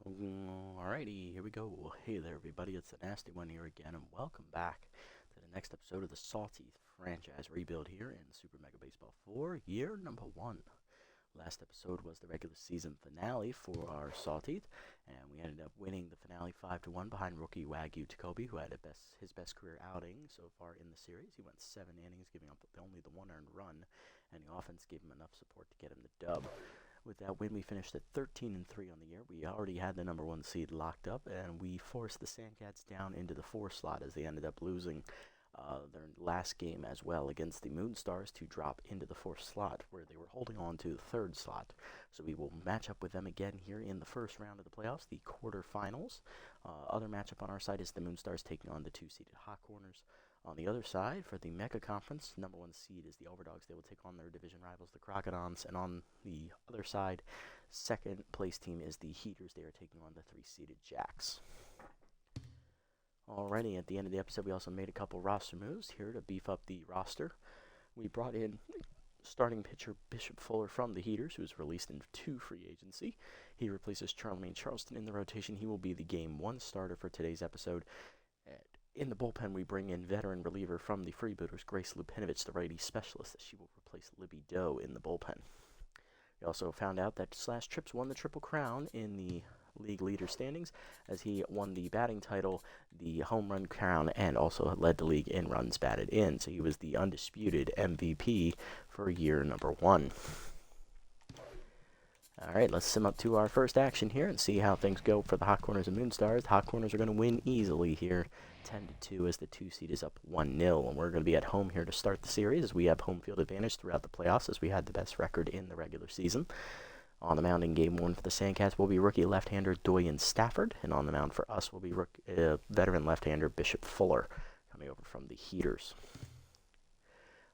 Alrighty, here we go. Hey there, everybody. It's the Nasty One here again, and welcome back to the next episode of the Sawteeth franchise rebuild here in Super Mega Baseball 4, year number 1. Last episode was the regular season finale for our Sawteeth, and we ended up winning the finale 5-1 behind rookie Wagyu Takobi, who had his best career outing so far in the series. He went 7 innings, giving up only the 1 earned run, and the offense gave him enough support to get him the dub. With that win, we finished at 13-3 on the year. We already had the number 1 seed locked up, and we forced the Sandcats down into the 4 slot as they ended up losing their last game as well against the Moonstars to drop into the 4th slot, where they were holding on to the 3rd slot. So we will match up with them again here in the first round of the playoffs, the quarterfinals. Other matchup on our side is the Moonstars taking on the 2-seeded Hot Corners. On the other side, for the Mega Conference, number 1 seed is the Overdogs. They will take on their division rivals, the Crocodons. And on the other side, second place team is the Heaters. They are taking on the 3-seeded Jacks. Alrighty, at the end of the episode, we also made a couple roster moves here to beef up the roster. We brought in starting pitcher Bishop Fuller from the Heaters, who was released into free agency. He replaces Charlemagne Charleston in the rotation. He will be the Game 1 starter for today's episode. In the bullpen, we bring in veteran reliever from the Freebooters, Grace Lupinovich, the righty specialist, as she will replace Libby Doe in the bullpen. We also found out that Slash Trips won the Triple Crown in the league leader standings, as he won the batting title, the home run crown, and also led the league in runs batted in. So he was the undisputed MVP for year number 1. Alright, let's sim up to our first action here and see how things go for the Hot Corners and Moonstars. The Hot Corners are going to win easily here, 10-2, as the 2 seed is up 1-0. And we're going to be at home here to start the series, as we have home field advantage throughout the playoffs, as we had the best record in the regular season. On the mound in Game 1 for the Sandcats will be rookie left-hander Doyen Stafford, and on the mound for us will be veteran left-hander Bishop Fuller, coming over from the Heaters.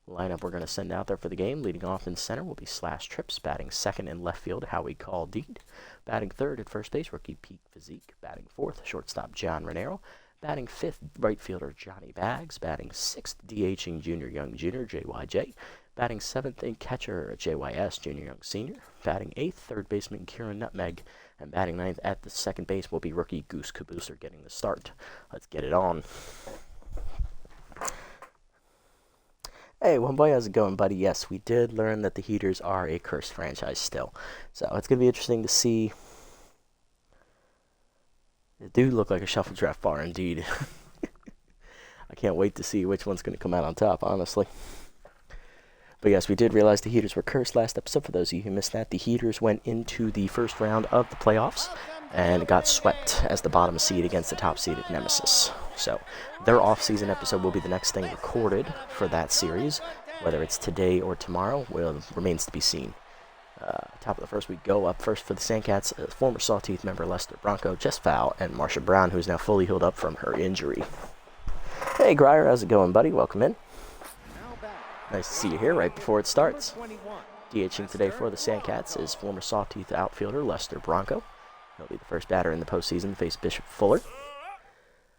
Lineup we're going to send out there for the game. Leading off in center will be Slash Trips, batting second in left field, Howie Caldeed. Batting third at first base, rookie Pete Physique. Batting fourth, shortstop John Renero. Batting fifth, right fielder Johnny Bags. Batting sixth, DHing Junior Young Jr., JYJ. Batting seventh, in catcher JYS, Junior Young Sr. Batting eighth, third baseman Kieran Nutmeg. And batting ninth at the second base will be rookie Goose Cabooser getting the start. Let's get it on. Hey, one boy, how's it going, buddy? Yes, we did learn that the Heaters are a cursed franchise still. So it's going to be interesting to see. They do look like a shuffle draft bar, indeed. I can't wait to see which one's going to come out on top, honestly. But yes, we did realize the Heaters were cursed last episode. For those of you who missed that, the Heaters went into the first round of the playoffs and got swept as the bottom seed against the top-seeded Nemesis. So their off-season episode will be the next thing recorded for that series. Whether it's today or tomorrow remains to be seen. Top of the first, we go up first for the Sandcats, former Sawteeth member Lester Bronco, Jess Fowl, and Marsha Brown, who is now fully healed up from her injury. Hey, Grier, how's it going, buddy? Welcome in. Nice to see you here right before it starts. DHing today for the Sandcats is former Sawteeth outfielder Lester Bronco. He'll be the first batter in the postseason to face Bishop Fuller.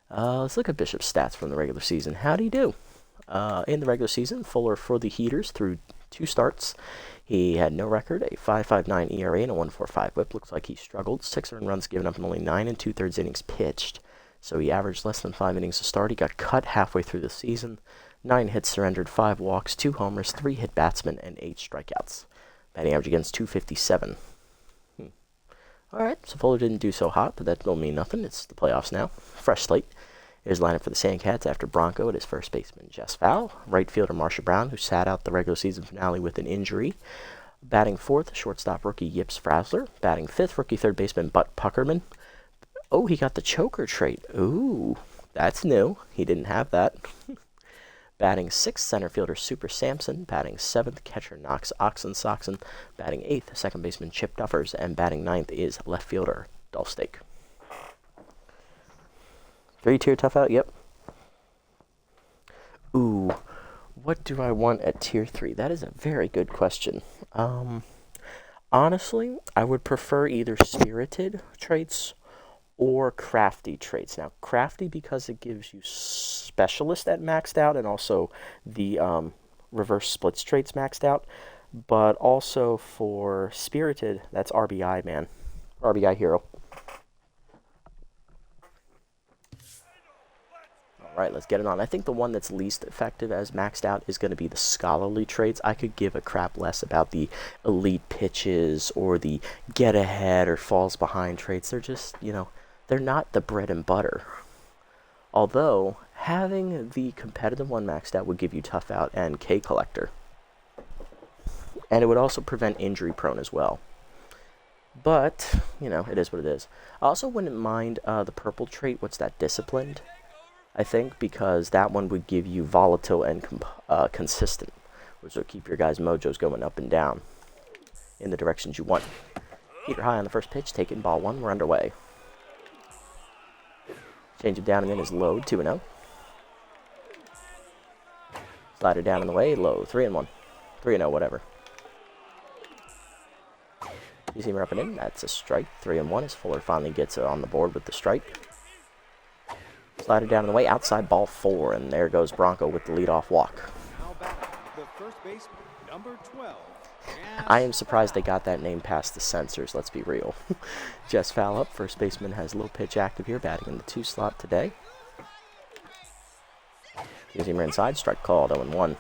Let's look at Bishop's stats from the regular season. How'd he do? In the regular season, Fuller for the Heaters through 2 starts. He had no record, a 5.59 ERA and a 1.45 whip. Looks like he struggled. 6 earned runs given up in only 9 2/3 innings pitched. So he averaged less than 5 innings to start. He got cut halfway through the season. 9 hits surrendered, 5 walks, 2 homers, 3 hit batsmen, and 8 strikeouts. Batting average against .257. Alright, so Fuller didn't do so hot, but that don't mean nothing. It's the playoffs now. Fresh slate. Here's lineup for the Sandcats after Bronco at his first baseman, Jess Fowl. Right fielder Marsha Brown, who sat out the regular season finale with an injury. Batting fourth, shortstop rookie Yips Frazzler. Batting fifth, rookie third baseman Butt Puckerman. Oh, he got the choker trait. Ooh, that's new. He didn't have that. Batting sixth, center fielder Super Sampson. Batting seventh, catcher Knox Oxensoxen. Batting eighth, second baseman Chip Duffers. And batting ninth is left fielder Dolph Stake. 3-tier tough out, yep. Ooh, what do I want at tier 3? That is a very good question. Honestly, I would prefer either spirited traits or crafty traits. Now, crafty because it gives you specialist at maxed out and also the reverse splits traits maxed out. But also for spirited, that's RBI, man. RBI hero. Alright, let's get it on. I think the one that's least effective as maxed out is going to be the scholarly traits. I could give a crap less about the elite pitches or the get ahead or falls behind traits. They're just, you know, they're not the bread and butter. Although, having the competitive one maxed out would give you tough out and K collector. And it would also prevent injury prone as well. But, you know, it is what it is. I also wouldn't mind the purple trait. What's that? Disciplined? I think, because that one would give you volatile and consistent, which will keep your guys' mojos going up and down in the directions you want. Heater high on the first pitch, take it in ball one, we're underway. Change it down and in is low, 2-0. Slider down in the way, low, 3-1. 3-0, whatever. You see him up and in, that's a strike, 3-1 as Fuller finally gets on the board with the strike. Slider down in the way, outside ball 4, and there goes Bronco with the leadoff walk. The first baseman, number 12. I am surprised they got that name past the censors, let's be real. Jess foul up, first baseman has low pitch active here, batting in the 2 slot today. Using him inside, strike called, 0-1.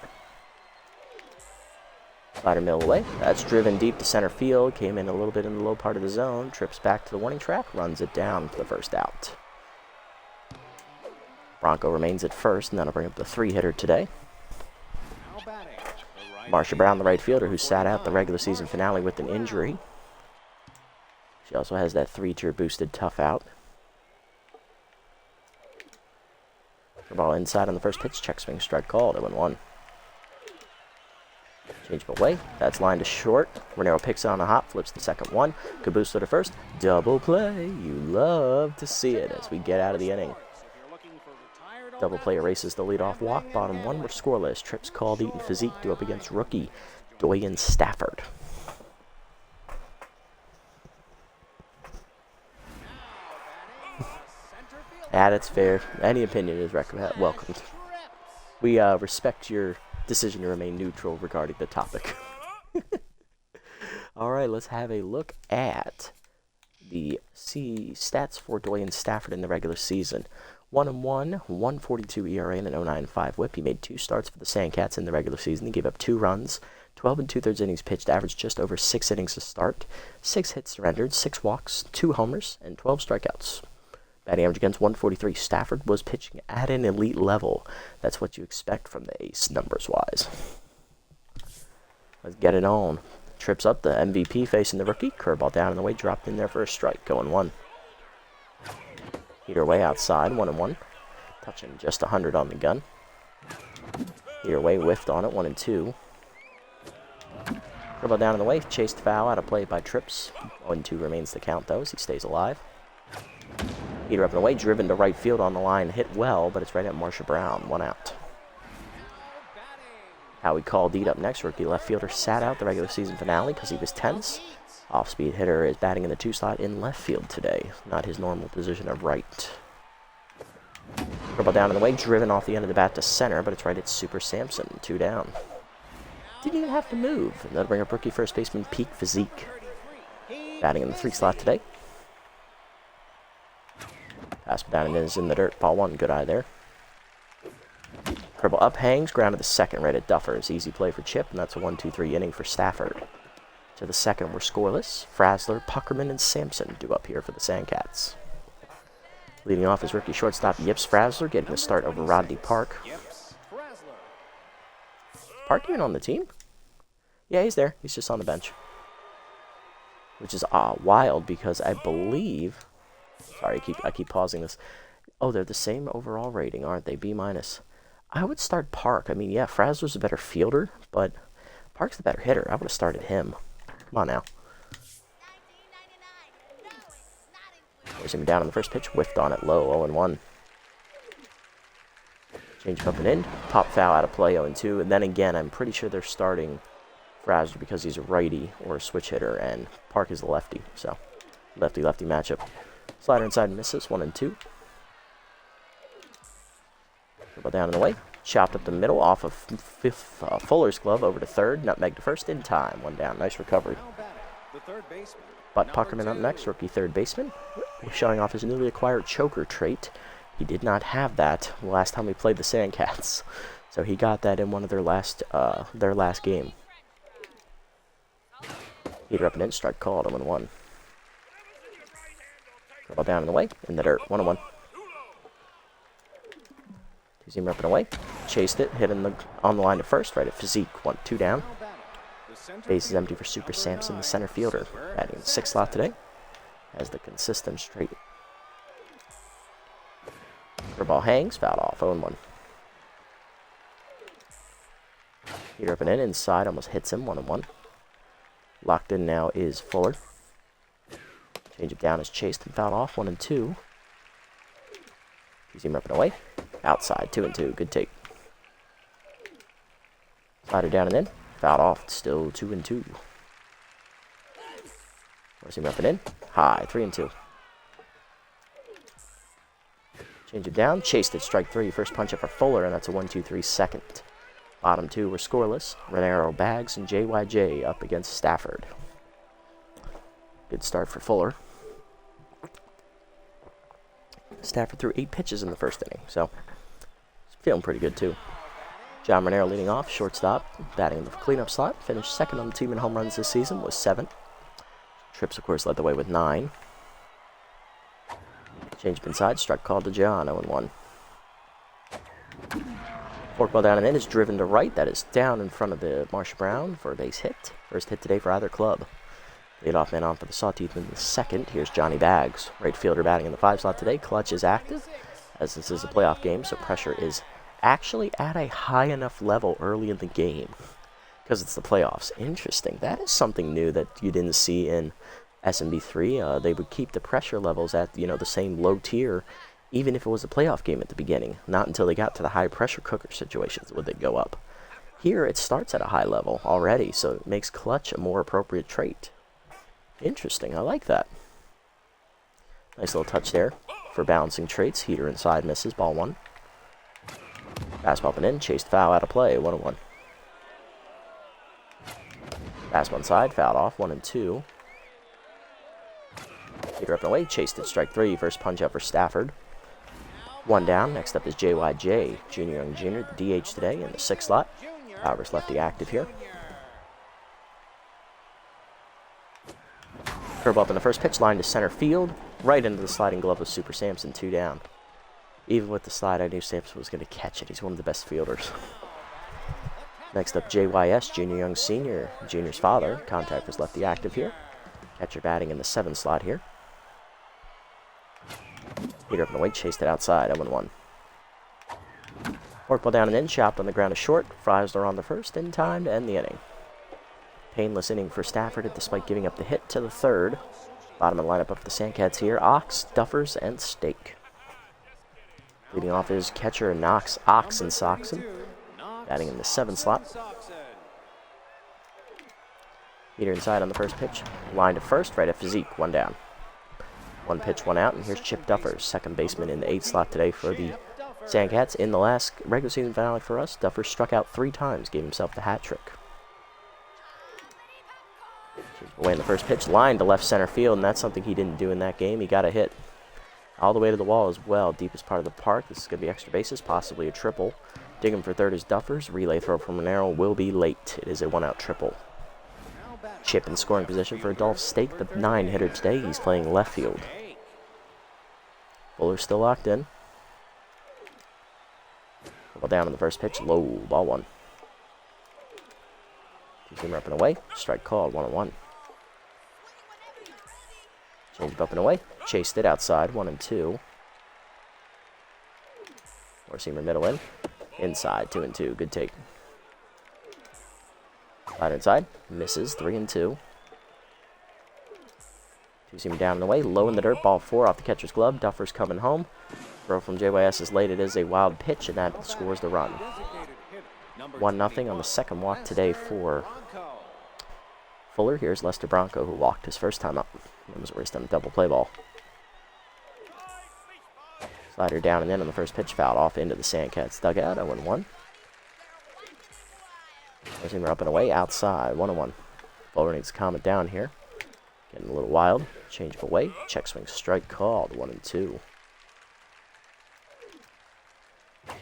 Slider mill away, that's driven deep to center field, came in a little bit in the low part of the zone, trips back to the warning track, runs it down for the first out. Bronco remains at first, and that'll bring up the 3-hitter today. Marsha Brown, the right fielder, who sat out the regular season finale with an injury. She also has that 3-tier boosted tough out. Ball inside on the first pitch, check swing, strike called, 0-1. Change him away, that's line to short. Renero picks it on a hop, flips the second one. Cabusto to first, double play. You love to see it as we get out of the inning. Double play erases the leadoff walk. Bottom one, we're scoreless. Trips called, Eaton Physique due up against rookie Doyen Stafford. That's fair. Any opinion is welcomed. We respect your decision to remain neutral regarding the topic. Alright, let's have a look at the stats for Doyen Stafford in the regular season. 1-1, 1.42 ERA and an 0.95 WHIP. He made 2 starts for the Sandcats in the regular season. He gave up 2 runs, 12 2/3 innings pitched, averaged just over 6 innings to start, 6 hits surrendered, 6 walks, 2 homers, and 12 strikeouts. Batting average against 143. Stafford was pitching at an elite level. That's what you expect from the ace, numbers-wise. Let's get it on. Trips up, the MVP facing the rookie. Curveball down in the way, dropped in there for a strike, going 1. Heater way outside, 1-1. Touching just 100 on the gun. Heater way whiffed on it, 1-2. Curveball down in the way, chased foul out of play by Trips. 1-2 remains the count though as he stays alive. Heater up and away, driven to right field on the line, hit well, but it's right at Marsha Brown, 1 out. Howie Caldede up next, rookie left fielder, sat out the regular season finale because he was tense. Off-speed hitter is batting in the 2 slot in left field today, not his normal position of right. Curveball down in the way, driven off the end of the bat to center, but it's right at Super Samson, 2 down. Didn't even have to move, and that'll bring up rookie first baseman Peak Physique. Batting in the 3 slot today. Pass down and is in the dirt, ball 1, good eye there. Curveball up hangs, ground to the second, right at Duffers. Easy play for Chip, and that's a 1-2-3 inning for Stafford. To the second, we're scoreless. Frasler, Puckerman, and Sampson due up here for the Sandcats. Leading off is rookie shortstop Yips Frasler, getting a start over Rodney Park. Park even on the team? Yeah, he's there. He's just on the bench. Which is wild because I believe... Sorry, I keep pausing this. Oh, they're the same overall rating, aren't they? B-. I would start Park. I mean, yeah, Frasler's a better fielder, but Park's the better hitter. I would have started him. Come on now. There's him down on the first pitch, whiffed on it low, 0-1. Change up and in, pop foul out of play, 0-2. And then again, I'm pretty sure they're starting Frasler because he's a righty or a switch hitter, and Park is a lefty, so lefty-lefty matchup. Slider inside misses, 1-2. Dribble down in the way, chopped up the middle off of Fuller's glove over to third, nutmeg to first in time, 1 down. Nice recovery. But Puckerman up next, rookie third baseman, showing off his newly acquired choker trait. He did not have that last time we played the Sandcats. So he got that in one of their last game. Heater up and in, strike called, 0-1. Ball down and away, in the dirt, 1-1. Two-seamer up and away, chased it, hit on the line to first, right at physique, 1-2 down. Base is empty for Super Samson, the center fielder, batting in the 6th slot today. Has the consistent straight. Ball hangs, fouled off, 0-1. Heater up and in, inside, almost hits him, 1-1. Locked in now is Fuller. Change it down is chased and fouled off, 1-2. Two-seamer up and away, outside, 2-2, good take. Slider down and in, fouled off, still 2-2. Four-seamer up and in, high, 3-2. Change it down, chased it, strike 3, first punch up for Fuller, and that's a 1-2-3 second. Bottom 2 were scoreless. Renero, Bags, and JYJ up against Stafford. Good start for Fuller. Stafford threw 8 pitches in the first inning, so he's feeling pretty good too. John Renero leading off, shortstop, batting in the cleanup slot. Finished second on the team in home runs this season with 7. Trips, of course, led the way with 9. Change up inside, struck called to John, 0-1. Forkball down and in is driven to right. That is down in front of the Marsha Brown for a base hit. First hit today for either club. Leadoff man on for the Sawteeth in the second. Here's Johnny Bags. Right fielder batting in the 5 slot today. Clutch is active, as this is a playoff game, so pressure is actually at a high enough level early in the game because it's the playoffs. Interesting. That is something new that you didn't see in SMB3. They would keep the pressure levels at, the same low tier, even if it was a playoff game at the beginning. Not until they got to the high pressure cooker situations would they go up. Here it starts at a high level already, so it makes clutch a more appropriate trait. Interesting, I like that. Nice little touch there for balancing traits. Heater inside misses, ball 1. Fastball up and in, chased foul out of play, 1-1. Fastball inside, fouled off, 1-2. Heater up and away, chased it, strike 3, first punch up for Stafford. 1 down, next up is JYJ, Junior Young Jr., the DH today in the 6th slot. Powers lefty active here. Curve up in the first pitch, line to center field, right into the sliding glove of Super Samson, 2 down. Even with the slide, I knew Samson was going to catch it. He's one of the best fielders. Next up, JYS, Junior Young Sr., Junior's father. Contact was lefty active here. Catcher batting in the 7th slot here. Heater up and away, chased it outside, 0-1. Forkball down and in, chopped on the ground to short. Freisler on the first, in time to end the inning. Painless inning for Stafford despite giving up the hit to the 3rd. Bottom of the lineup of the Sandcats here, Ox, Duffers, and Stake. Leading off is catcher Knox, Ox, and Soxon. Batting in the 7th slot. Heater inside on the first pitch. Line to first, right at physique, 1 down. 1 pitch, 1 out, and here's Chip Duffers, second baseman in the 8th slot today for the Sandcats. In the last regular season finale for us, Duffers struck out 3 times, gave himself the hat trick. Away in the first pitch, line to left center field, and that's something he didn't do in that game. He got a hit all the way to the wall as well, deepest part of the park. This is going to be extra bases, possibly a triple. Digging for third is Duffers. Relay throw from Monero will be late. It is a 1-out triple. Chip in scoring position for Adolph Stake, the 9-hitter today. He's playing left field. Fuller still locked in. Ball down in the first pitch, low, ball 1. Two-seamer up and away, strike called, 1-1. Change up and away, chased it outside, 1-2. Four-seamer middle in, inside, 2-2, good take. Slide inside, misses, 3-2. Two-seamer down and away, low in the dirt, ball 4 off the catcher's glove. Duffers coming home. Throw from JYS is late. It is a wild pitch, and that scores the run. 1-0 on the second walk today for Fuller. Here's Lester Bronco, who walked his first time up. That was raced on a double play ball. Slider down and in on the first pitch, fouled off into the Sandcats dugout, 0-1. Four-seamer up and away, outside, 1-1. Fuller needs to calm it down here. Getting a little wild. Change of away. Check swing strike called, 1-2.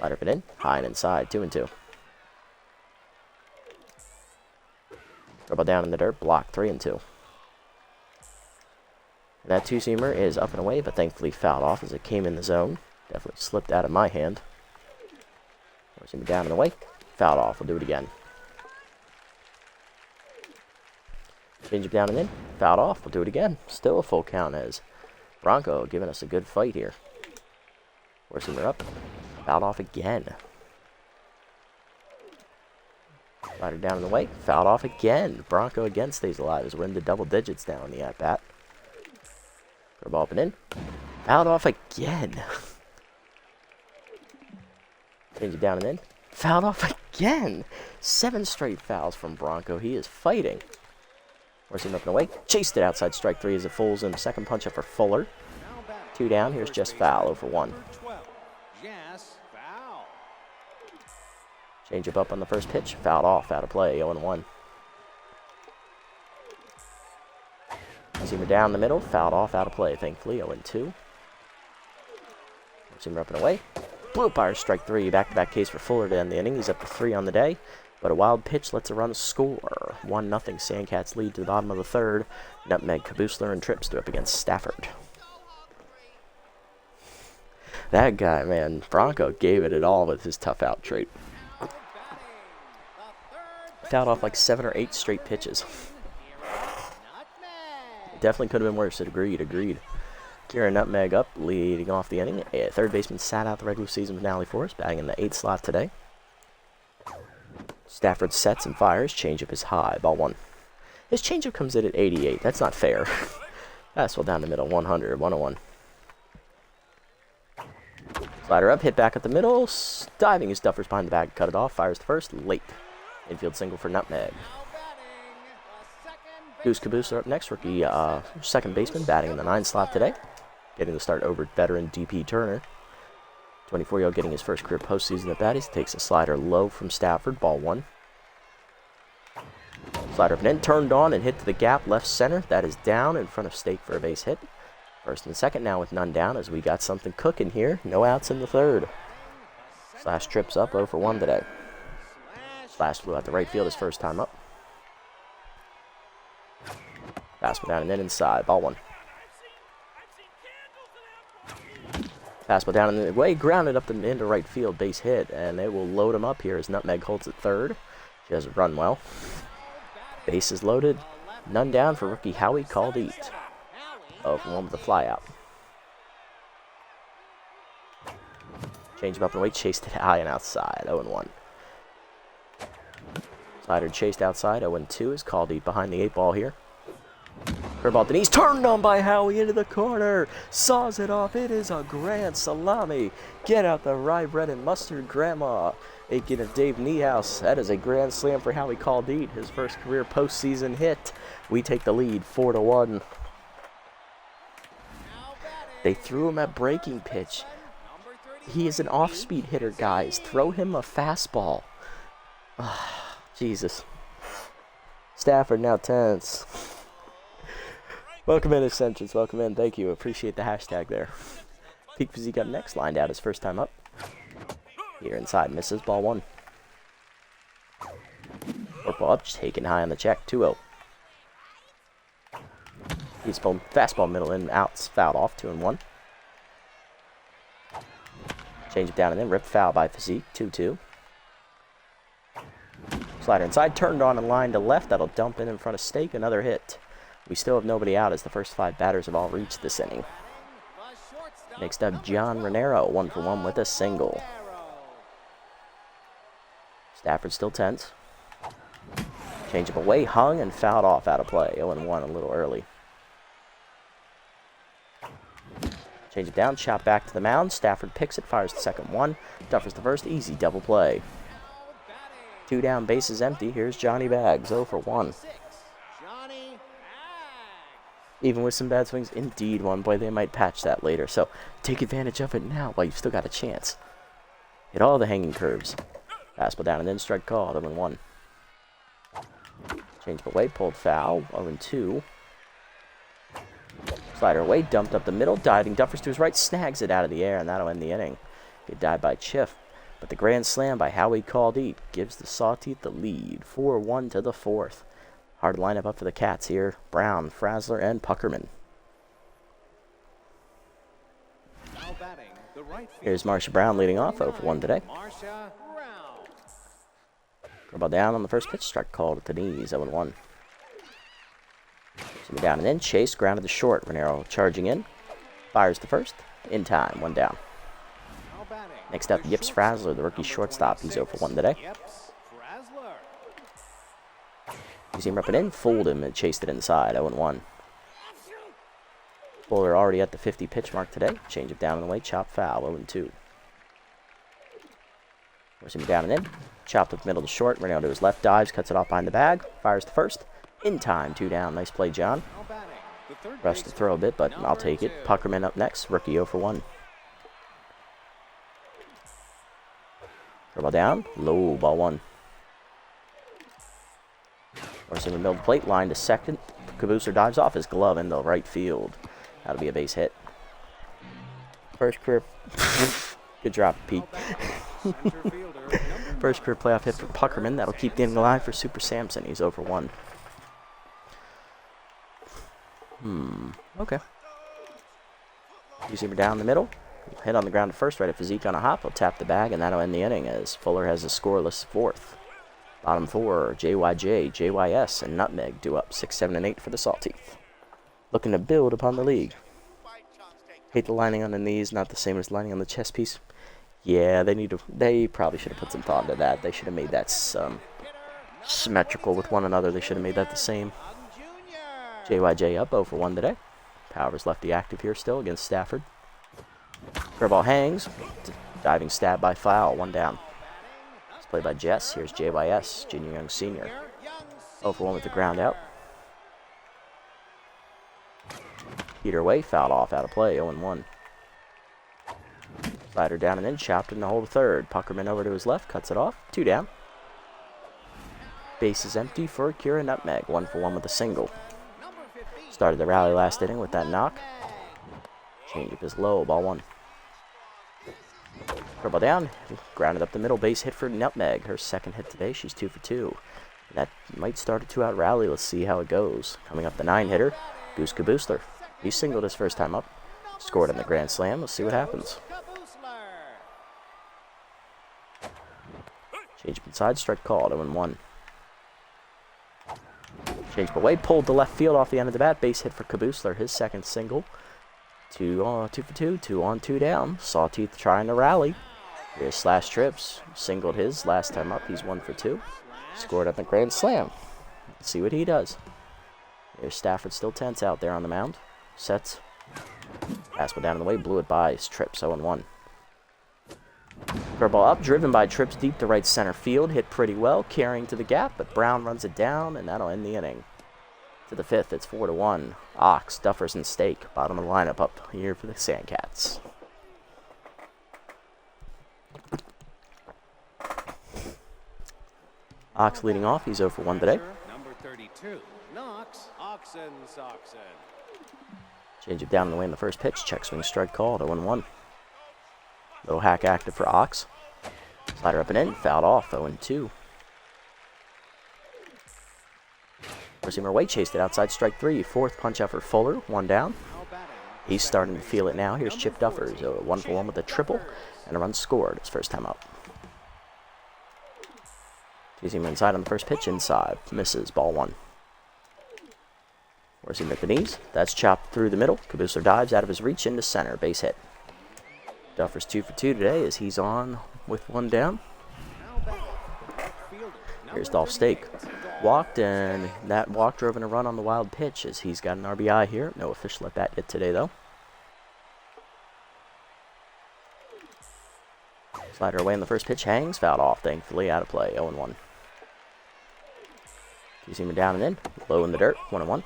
Slider up and in. High and inside. 2-2. Throw ball down in the dirt. Block. 3-2. And that two-seamer is up and away, but thankfully fouled off as it came in the zone. Definitely slipped out of my hand. Four-seamer down and away. Fouled off. We'll do it again. Change it down and in. Fouled off. We'll do it again. Still a full count as Bronco giving us a good fight here. Four-seamer up. Fouled off again. Slider down and away. Fouled off again. Bronco again stays alive as we're into double digits now in the at-bat. Throw ball up and in. Fouled off again. Change it down and in. Fouled off again. 7 straight fouls from Bronco. He is fighting. Forcing up and away. Chased it outside strike 3 as it falls in. Second punch up for Fuller. 2 down. Here's just foul over 1. Change up on the first pitch. Fouled off. Out of play. 0-1. Seamer down the middle, fouled off, out of play, thankfully, 0-2. Seamer up and away. Blue umpire, strike 3, back-to-back case for Fuller to end the inning. He's up to 3 on the day, but a wild pitch lets a run score. 1-0, Sandcats lead to the bottom of the 3rd. Nutmeg, Kabusler, and Tripp stood up against Stafford. That guy, man, Bronco gave it all with his tough out trait. Fouled off like 7 or 8 straight pitches. Definitely could have been worse. Agreed. Kieran Nutmeg up, leading off the inning. Third baseman sat out the regular season finale for us, batting in the 8th slot today. Stafford sets and fires. Changeup is high. Ball 1. His changeup comes in at 88. That's not fair. Fastball down the middle. 100. 101. Slider up, hit back at the middle. Diving his Duffers behind the bag. Cut it off. Fires the first. Late. Infield single for Nutmeg. Goose Caboose are up next, rookie second baseman, batting in the 9th slot today. Getting the start over veteran DP Turner. 24-year-old getting his first career postseason at bat. He takes a slider low from Stafford, ball 1. Slider up and in, turned on and hit to the gap, left center. That is down in front of Stake for a base hit. First and second now with none down as we got something cooking here. No outs in the 3rd. Slash trips up 0-1 today. Slash flew out the right field his first time up. Fastball down and then inside. Ball 1. Fastball down and the way, grounded up into right field. Base hit, and they will load him up here as Nutmeg holds at 3rd. She doesn't run well. Base is loaded. None down for rookie Howie Caldeet. 0-1 with the fly out. Change him up and away. Chased it high and outside. 0-1. Slider chased outside. 0-2 is Caldeet behind the 8 ball here. Curveball, then he's turned on by Howie into the corner. Saws it off. It is a grand salami. Get out the rye bread and mustard, Grandma. Aiken of Dave Niehaus. That is a grand slam for Howie Caldeet. His first career postseason hit. We take the lead 4-1. They threw him a breaking pitch. He is an off-speed hitter, guys. Throw him a fastball. Jesus. Stafford now tense. Welcome in, Ascensions. Welcome in. Thank you. Appreciate the hashtag there. Peak Physique up next. Lined out his first time up. Here inside. Misses. Ball 1. Football up. Taken high on the check. 2-0. He's fastball middle in. Outs. Fouled off. 2-1. Change it down and then. Rip foul by Physique. 2-2. Slider inside. Turned on and lined to left. That'll dump in front of Stake. Another hit. We still have nobody out as the first 5 batters have all reached this inning. Next up, John Renero, 1-for-1 with a single. Stafford still tense. Change up away, hung, and fouled off out of play. 0-1 a little early. Change it down, chop back to the mound. Stafford picks it, fires the second one. Duffers the first, easy double play. 2 down, bases empty. Here's Johnny Bags, 0-for-1. Even with some bad swings, indeed one. Boy, they might patch that later. So take advantage of it now while you've still got a chance. Hit all the hanging curves. Fastball down and then strike called. 0-1. Change away, pulled foul. 0-2. Slider away, dumped up the middle. Diving Duffers to his right, snags it out of the air, and that'll end the inning. Good dive by Chiff. But the grand slam by Howie Caldeep gives the Sawteeth the lead, 4-1 to the fourth. Hard lineup up for the Cats here. Brown, Frazzler, and Puckerman. Now batting, the right Here's Marsha Brown leading off, 0-for-1 today. Marsha Brown. Ball down on the first pitch, strike called at the knees, 0-1. Somebody down and in, chase, grounded to short. Renero charging in, fires the first, in time, 1 down. Now batting, Next up, the Yips Frazzler, the rookie shortstop. He's 0-for-1 today. Yips Frazzler. You see him ripping in, fooled him, and chased it inside, 0-1. Fuller already at the 50 pitch mark today. Change it down and away, chop foul, 0-2. Force him down and in, chopped up middle to short. Renero to his left, dives, cuts it off behind the bag, fires the first, in time, 2 down. Nice play, John. Now batting, the third Rushed to throw a bit, but I'll take it. Puckerman up next, rookie 0-for-1. Throw ball down, low, ball 1. Force him in the middle of the plate, line to second. Caboosler dives off his glove into right field. That'll be a base hit. First career. Good drop, Pete. center fielder, number First career playoff hit for Puckerman. That'll keep the inning alive for Super Samson. He's 0-for-1. Okay. Using him down the middle. Hit on the ground to first, right at physique on a hop. He'll tap the bag, and that'll end the inning as Fuller has a scoreless fourth. Bottom 4, JYJ, JYS, and Nutmeg do up 6, 7, and 8 for the Sawteeth. Looking to build upon the league. Hate the lining on the knees, not the same as lining on the chest piece. Yeah, they probably should have put some thought into that. They should have made that symmetrical with one another. They should have made that the same. JYJ up 0-for-1 today. Powers lefty active here still against Stafford. Curveball hangs. Diving stab by foul. 1 down. It's played by Jess. Here's JYS, Junior Young Senior. 0-for-1 with the ground out. Peter away, fouled off, out of play, 0-1. Slider down and in, chopped in the hole to third. Puckerman over to his left, cuts it off, 2 down. Base is empty for Kira Nutmeg, 1-for-1 with a single. Started the rally last inning with that knock. Changeup is low, ball 1. Curveball down, grounded up the middle, base hit for Nutmeg. Her second hit today, she's 2-for-2. That might start a 2-out rally, let's see how it goes. Coming up the 9-hitter, Goose Caboosler. He singled his first time up, scored on the grand slam. Let's see what happens. Change up inside, strike called, 0-1. Change up away, pulled to left field off the end of the bat. Base hit for Caboosler, his second single. 2-for-2, 2 on, 2 down. Sawteeth trying to rally. Here's Slash Trips, singled his last time up. He's 1-for-2. Scored on the grand slam. Let's see what he does. Here's Stafford still tense out there on the mound. Sets. Fastball down in the way, blew it by. Trips, 0-1. Curveball up, driven by Trips deep to right center field. Hit pretty well, carrying to the gap, but Brown runs it down, and that'll end the inning. To the 5th, it's 4-1. Ox, Duffers, and Steak, bottom of the lineup up here for the Sandcats. Ox leading off, he's 0-for-1 today. Number 32, Knox, Oxen. Change it down in the way in the first pitch. Check swing strike called, 0-1. Little hack active for Ox. Slider up and in, fouled off, 0-2. Seamer away, chased it outside, strike 3. Fourth punch out for Fuller, 1 down. He's starting to feel it now. Here's Chip Duffers, 1-for-1 with a triple and a run scored his first time up. Seamer inside on the first pitch, inside, misses, ball 1. Where's he at the knees? That's chopped through the middle. Caboosler dives out of his reach into center. Base hit. Duffers 2-for-2 today as he's on with 1 down. Here's Dolph Steak. Walked, and that walk drove in a run on the wild pitch as he's got an RBI here. No official at bat yet today, though. Slider away in the first pitch, hangs, fouled off, thankfully, out of play, 0-1. You see him down and in, low in the dirt, 1-1.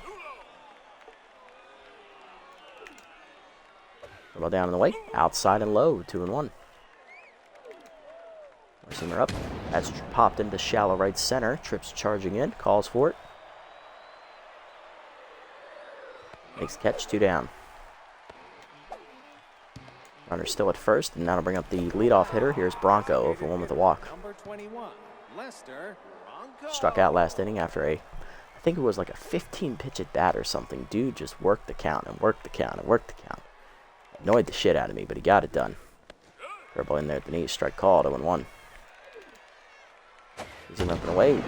Ball down in the way, outside and low, 2-1. Seamer up, that's popped into shallow right center. Trips charging in, calls for it. Makes the catch, 2 down. Runner still at first, and that'll bring up the leadoff hitter. Here's Bronco over one with a walk. Number 21, Lester Bronco. Struck out last inning after I think it was like a 15-pitch at bat or something. Dude just worked the count and worked the count and worked the count. Annoyed the shit out of me, but he got it done. Curveball in there at the knees, strike called, 0-1. Zoom up and away.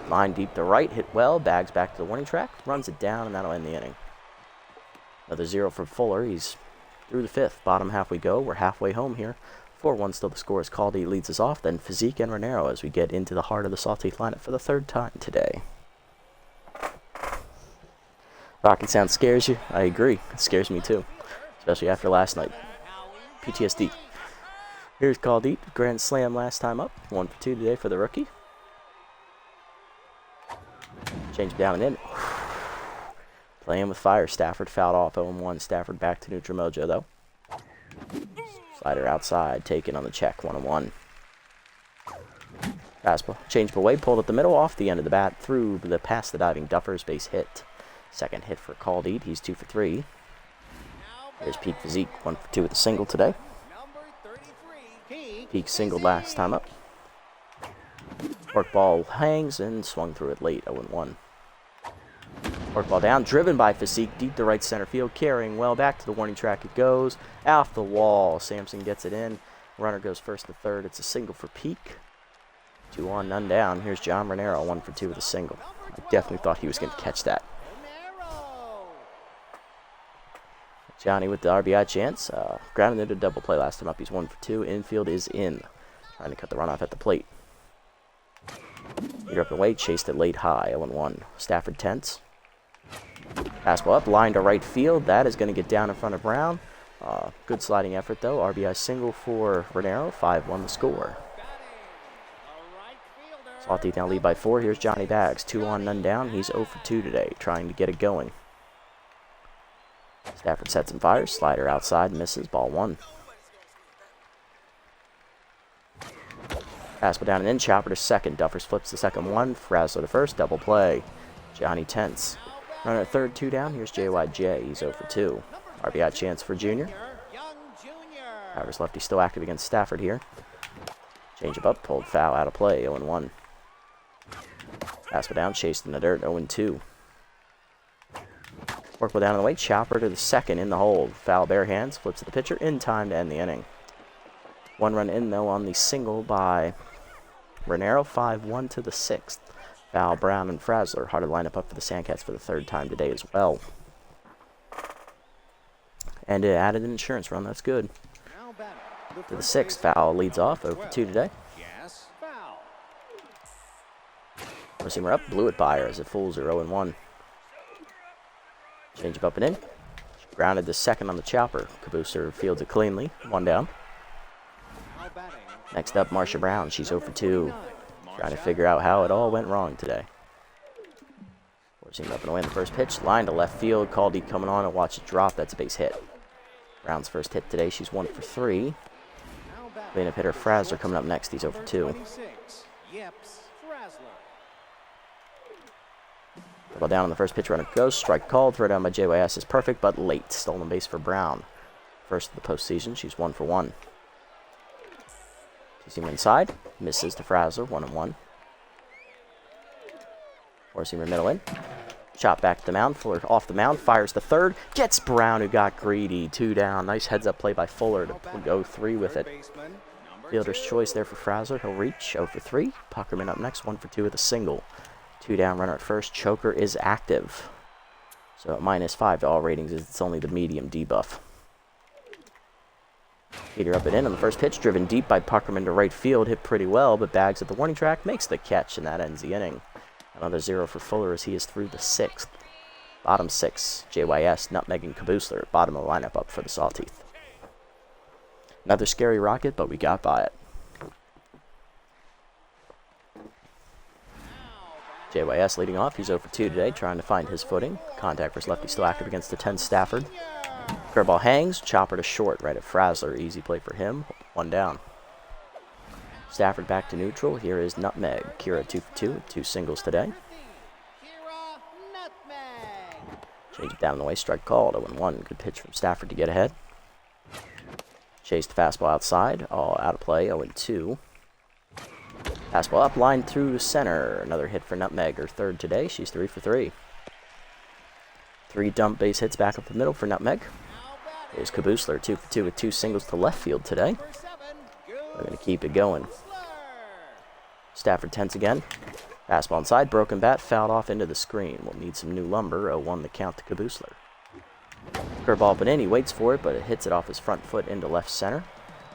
Line deep to right, hit well, bags back to the warning track, runs it down, and that'll end the inning. Another 0 from Fuller. He's through the 5th. Bottom half we go. We're halfway home here. 4-1 still the score as Caldy leads us off. Then Physique and Renero as we get into the heart of the Sawteeth lineup for the 3rd time today. Rocket sound scares you? I agree. It scares me too. Especially after last night. PTSD. Here's Caldy. Grand slam last time up. 1 for 2 today for the rookie. Change down and in. Playing with fire. Stafford fouled off 0-1. Stafford back to neutral mojo though. Slider outside. Taken on the check. 1-1. Fastball. Changed away. Pulled at the middle. Off the end of the bat. Through the past the diving Duffers. Base hit. Second hit for Caldy. He's 2 for 3. There's Peak Physique. 1 for 2 with a single today. Peak singled last time up. Fork ball hangs and swung through it late. 0-1. Fork ball down, driven by Physique, deep to right center field, carrying well back to the warning track. It goes off the wall. Sampson gets it in. Runner goes first to third. It's a single for Peak. 2 on, none down. Here's John Renero, 1 for 2 with a single. I definitely thought he was going to catch that. Johnny with the RBI chance. Grounded into a double play last time up. He's 1 for 2. Infield is in. Trying to cut the runoff at the plate. You're up and away. Chased it late high. 0-1. Stafford tense. Fastball up. Line to right field. That is going to get down in front of Brown. Good sliding effort though. RBI single for Renero. 5-1 the score. Sawteeth now lead by 4. Here's Johnny Bags. 2 on, none down. He's 0 for 2 today. Trying to get it going. Stafford sets and fires. Slider outside. Misses. Ball 1. Fastball down and in. Chopper to second. Duffers flips the second one. Frazzler to first. Double play. Johnny tense. Runner at third. 2 down. Here's JYJ. He's 0 for 2. RBI chance for Junior. Powers lefty still active against Stafford here. Change up. Pulled foul out of play. 0-1. Fastball down. Chased in the dirt. 0-2. Forkball down on the way. Chopper to the second in the hold. Foul bare hands. Flips to the pitcher in time to end the inning. 1 run in though on the single by Renero. 5-1 to the 6th. Foul, Brown, and Frazzler. Hard to line up for the Sandcats for the 3rd time today as well. And it added an insurance run. That's good. To the 6th. Foul leads off. 0 for 2 today. Receiver up. Blew it by her as it fools her. 0-1. Change up and in. Grounded to second on the chopper. Cabooser fields it cleanly. 1 down. Next up, Marsha Brown. She's 0 for 2. Trying to figure out how it all went wrong today. Forcing up and away in the first pitch. Line to left field. Caldy coming on and watch it drop. That's a base hit. Brown's first hit today. She's 1 for 3. Cleanup hitter Frazzler coming up next. He's 0 for 2. Ball down on the first pitch. Runner goes. Strike called. Throw down by JYS is perfect, but late. Stolen base for Brown. First of the postseason. She's 1 for 1. Two-seamer inside. Misses to Frazzler. 1-1. Four-seamer middle in. Chop back to the mound. Fuller off the mound. Fires the third. Gets Brown, who got greedy. 2 down. Nice heads-up play by Fuller to go 3 with it. Fielder's choice there for Frazzler. He'll reach. 0 for 3. Puckerman up next. 1 for 2 with a single. 2 down. Runner at first. Choker is active. So at -5 to all ratings, it's only the medium debuff. Peter up and in on the first pitch. Driven deep by Puckerman to right field. Hit pretty well, but Bags at the warning track. Makes the catch, and that ends the inning. Another 0 for Fuller as he is through the 6th. Bottom 6, JYS, Nutmeg, and Caboosler. Bottom of the lineup up for the Sawteeth. Another scary rocket, but we got by it. JYS leading off. He's 0 for 2 today, trying to find his footing. Contact versus lefty still active against the 10 Stafford. Curveball hangs. Chopper to short right at Frazzler. Easy play for him. 1 down. Stafford back to neutral. Here is Nutmeg. Kira 2 for 2 with 2 singles today. Change it down the way. Strike called. 0-1. Good pitch from Stafford to get ahead. Chased fastball outside, all out of play, 0-2. Fastball up, line through center. Another hit for Nutmeg, her third today. She's 3 for 3. 3 dump base hits back up the middle for Nutmeg. Here's Kaboosler, 2 for 2 with 2 singles to left field today. We're going to keep it going. Stafford tense again. Fastball inside, broken bat, fouled off into the screen. We'll need some new lumber, 0-1 the count to Kaboosler. Curveball up and in, he waits for it, but it hits it off his front foot into left center.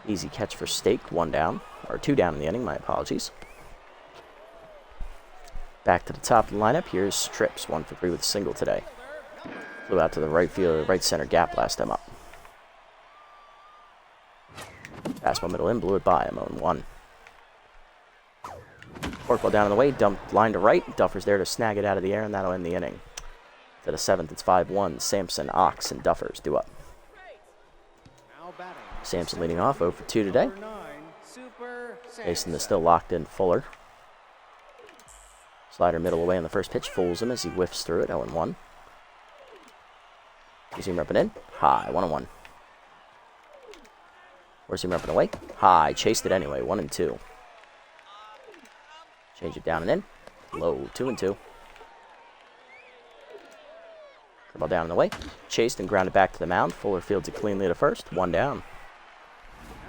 Easy catch for Stake, 1 down, or 2 down in the inning, my apologies. Back to the top of the lineup, here's Trips, 1 for 3 with a single today. Flew out to the right center gap last time up. Fastball middle in, blew it by him, 0-1. Forkball down in the way, dumped line to right. Duffer's there to snag it out of the air, and that'll end the inning. To the 7th, it's 5-1. Sampson, Ox, and Duffers due up. Sampson leading off, 0 for 2 today. Mason is still locked in Fuller. Slider middle away on the first pitch, fools him as he whiffs through it, 0-1. You see him repping in, high, 1-1. Where's he repping away? High, chased it anyway, 1-2. Change it down and in, low, 2-2. Curveball down and away. Chased and grounded back to the mound. Fuller fields it cleanly to first. 1 down.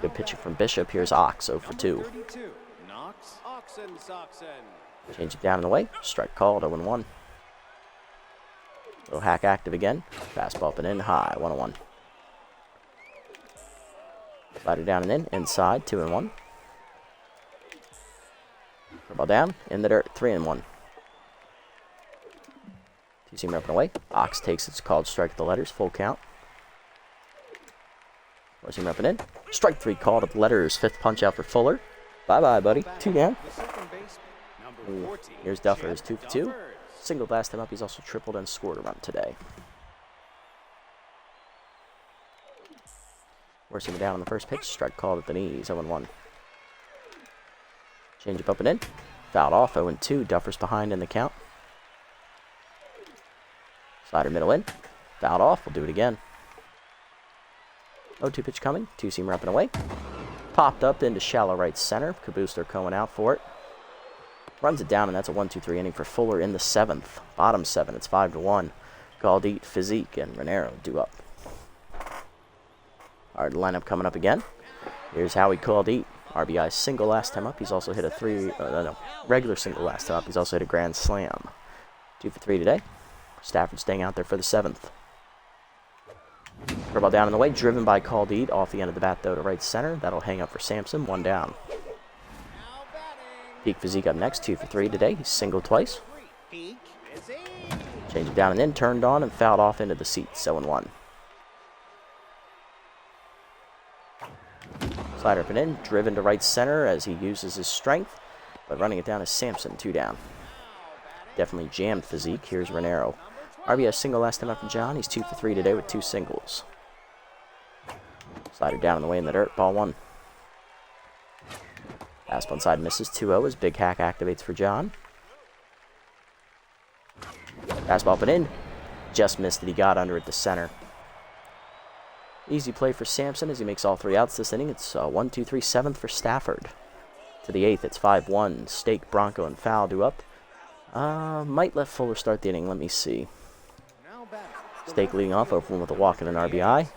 Good pitching from Bishop. Here's Ox, 0 for 2. Change it down and away. Strike called, 0-1. Little hack active again. Fastball up and in, high, 1-1. Slider down and in, inside, 2-1. Curveball down, in the dirt, 3-1. You see him repping away. Ox takes its called strike at the letters. Full count. Where's he repping in? Strike 3 called at the letters. 5th punch out for Fuller. Bye-bye, buddy. 2 down. Ooh. Here's Duffers, 2 for 2. Singled last time up. He's also tripled and scored a run today. Where's him down on the first pitch. Strike called at the knees. 0-1. Change it up and in. Fouled off. 0-2. Duffers behind in the count. Slider middle in. Fouled off. We'll do it again. 0-2 pitch coming. 2-seam up and away. Popped up into shallow right center. Kaboosler going out for it. Runs it down, and that's a 1-2-3 inning for Fuller in the 7th. Bottom 7. It's 5-1. Galdeet, Physique, and Renero due up. All right, the lineup coming up again. Here's Howie Galdeet. RBI single last time up. He's also hit a regular single last time up. He's also hit a grand slam. 2 for 3 today. Stafford staying out there for the 7th. Curveball down in the way, driven by Galdeet. Off the end of the bat, though, to right center. That'll hang up for Sampson, 1 down. Peak Physique up next, 2 for 3 today. He's singled twice. Change it down and in, turned on, and fouled off into the seats, 0-1. Slider up and in, driven to right center as he uses his strength, but running it down is Sampson, 2 down. Definitely jammed Physique. Here's Renero. RBI single last time up from John. He's 2 for 3 today with 2 singles. Slider down in the way in the dirt. Ball 1. Fastball inside misses. 2-0 as Big Hack activates for John. Fastball up and in. Just missed it. He got under it to center. Easy play for Sampson as he makes all 3 outs this inning. It's 1-2-3 7th for Stafford. To the 8th, it's 5-1. Stake, Bronco, and Foul due up. Might let Fuller start the inning. Let me see. Stake leading off, 0-1 with a walk and an RBI.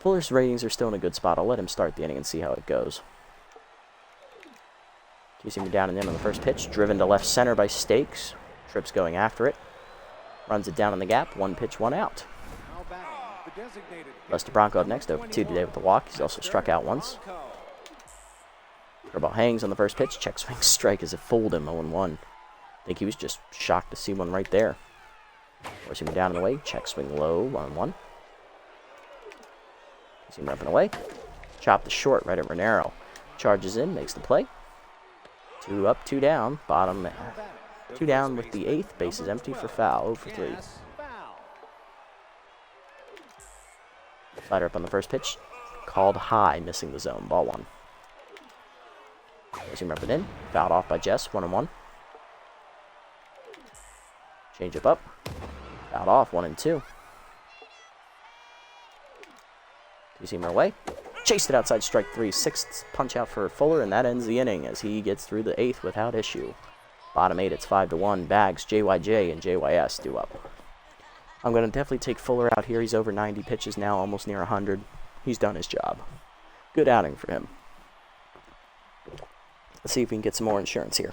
Fuller's ratings are still in a good spot. I'll let him start the inning and see how it goes. You see me down and in on the first pitch. Driven to left center by Stakes. Trips going after it. Runs it down in the gap. 1 pitch, 1 out. Lester Bronco up next, 0-2 today with the walk. He's also struck out once. Curveball hangs on the first pitch. Check swing strike as it fooled him, 0-1. I think he was just shocked to see one right there. Forcing him down in the way. Check swing low, 1-1. See him rubbing away. Chop the short right at Renero. Charges in, makes the play. 2 up, 2 down. Bottom 2 down with the 8th. Base is empty for Foul, 0 for 3. Slider up on the first pitch. Called high, missing the zone. Ball 1. Forcing him rubbing in. Fouled off by Jess, 1-1. Change up. Fouled off, 1-2. Two-seamer away. Chased it outside strike 3. Sixth punch out for Fuller, and that ends the inning as he gets through the 8th without issue. Bottom 8, it's 5-1. Bags, JYJ, and JYS due up. I'm going to definitely take Fuller out here. He's over 90 pitches now, almost near 100. He's done his job. Good outing for him. Let's see if we can get some more insurance here.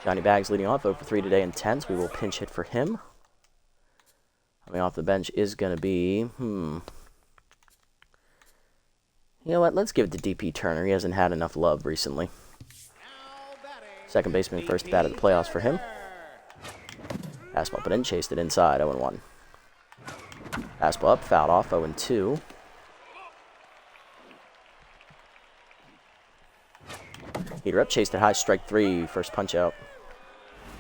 Johnny Bags leading off, 0 for 3 today in 10s. We will pinch hit for him. Coming off the bench is going to be, You know what? Let's give it to DP Turner. He hasn't had enough love recently. Second baseman, first bat of the playoffs for him. Fastball up and in, chased it inside, 0-1. Fastball up, fouled off, 0-2. Heater up, chased it high, strike 3. First punch out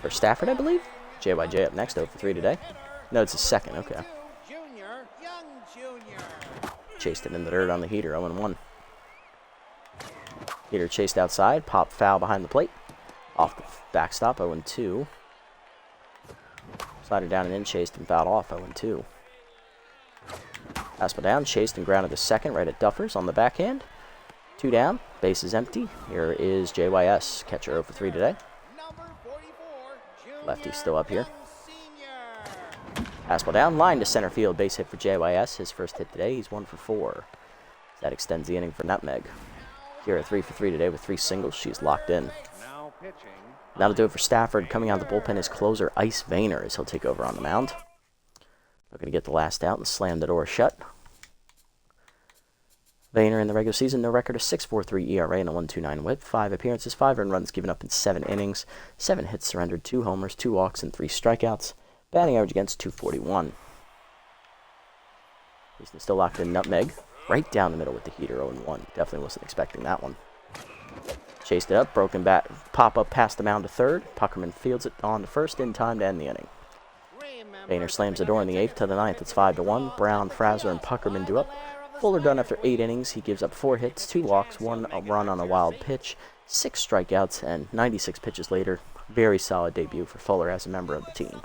for Stafford, I believe. JYJ up next, 0 for 3 today. No, it's his second, okay. Chased it in the dirt on the heater, 0-1. Heater chased outside, popped foul behind the plate. Off the backstop, 0-2. Slided down and in, chased and fouled off, 0-2. Fastball down, chased and grounded to second, right at Duffers on the backhand. 2 down, base is empty. Here is JYS, catcher 0 for 3 today. Lefty still up here. Fastball down, line to center field, base hit for JYS. His first hit today, he's 1 for 4. That extends the inning for Nutmeg. Kira 3 for 3 today with 3 singles. She's locked in. That'll do it for Stafford. Coming out of the bullpen is closer Ice Vayner as he'll take over on the mound. Looking to get the last out and slam the door shut. Vayner in the regular season, no record of 6.43 ERA and a 1.29 whip. 5 appearances, 5 earned runs given up in 7 innings. 7 hits surrendered, 2 homers, 2 walks, and 3 strikeouts. Batting average against 241. He's still locked in. Nutmeg. Right down the middle with the heater, 0-1. Definitely wasn't expecting that one. Chased it up, broken bat, pop up past the mound to third. Puckerman fields it on to first in time to end the inning. Vayner slams the door in the 8th to the 9th. It's 5-1. Brown, Fraser, and Puckerman do up. Fuller done after 8 innings. He gives up 4 hits, 2 walks, 1 run on a wild pitch, 6 strikeouts, and 96 pitches later. Very solid debut for Fuller as a member of the team.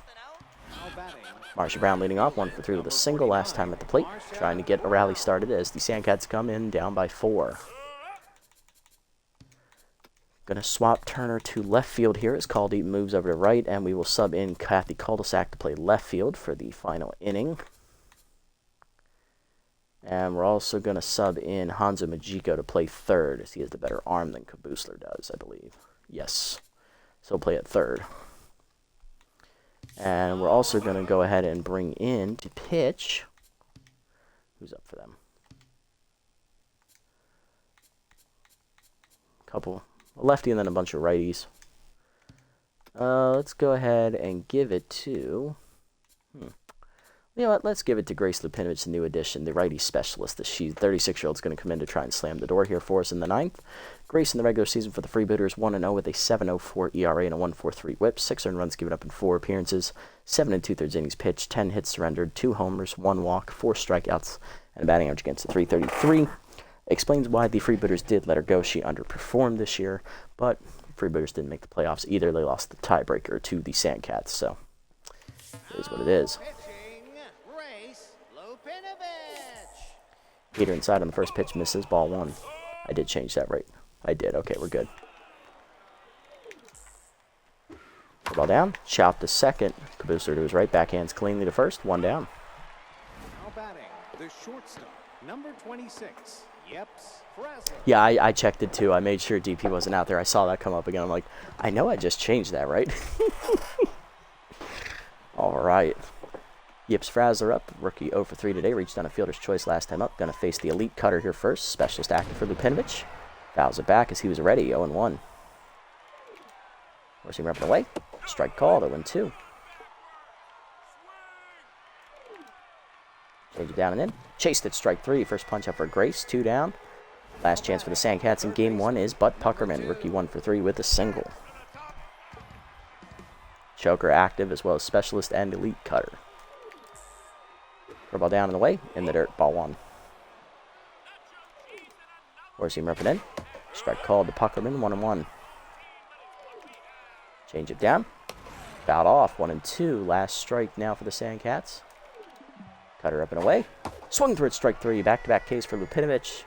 Marsha Brown leading off, 1 for 3 with a single last time at the plate, trying to get a rally started as the Sandcats come in down by 4. Going to swap Turner to left field here as Caldy moves over to right, and we will sub in Kathy Cul-de-sac to play left field for the final inning. And we're also going to sub in Hanzo Majiko to play third, as he has the better arm than Kabusler does, I believe. Yes. So he'll play at third. And we're also going to go ahead and bring in to pitch. Who's up for them? A lefty and then a bunch of righties. Let's go ahead and give it to... You know what? Let's give it to Grace Lupinovich, the new addition, the righty specialist. The 36-year-old is going to come in to try and slam the door here for us in the 9th. Grace in the regular season for the Freebooters, 1-0 with a 7.04 ERA and a 1.43 whip. 6 earned runs given up in 4 appearances. 7 2/3 innings pitched. 10 hits surrendered. 2 homers, 1 walk, 4 strikeouts, and a batting average against a 333. Explains why the Freebooters did let her go. She underperformed this year, but Freebooters didn't make the playoffs either. They lost the tiebreaker to the Sandcats, so it is what it is. Peter inside on the first pitch, misses, ball 1. I did change that, right? I did. Okay, we're good. Ball down, chopped to second. Kabusler to his right, backhands cleanly to first, 1 down. Now batting, the shortstop, number 26. Yeah, I checked it too. I made sure DP wasn't out there. I saw that come up again. I'm like, I know I just changed that, right? All right. Yips Frazzler up, rookie 0 for 3 today, reached on a fielder's choice last time up. Going to face the elite cutter here first, specialist active for Lupinovich. Fouls it back as he was ready, 0-1. Forcing him up and away, strike called, 0-2. Change it down and in, chased it, strike 3, first punch up for Grace, 2 down. Last chance for the Sandcats in game 1 is Butt Puckerman, rookie 1 for 3 with a single. Choker active as well as specialist and elite cutter. Ball down and away, in the dirt, ball 1. Forcing him up and in. Strike called to Puckerman, 1-1. Change it down. Fouled off, 1-2. Last strike now for the Sandcats. Cutter up and away. Swung through it, strike 3. Back-to-back Ks for Lupinovic.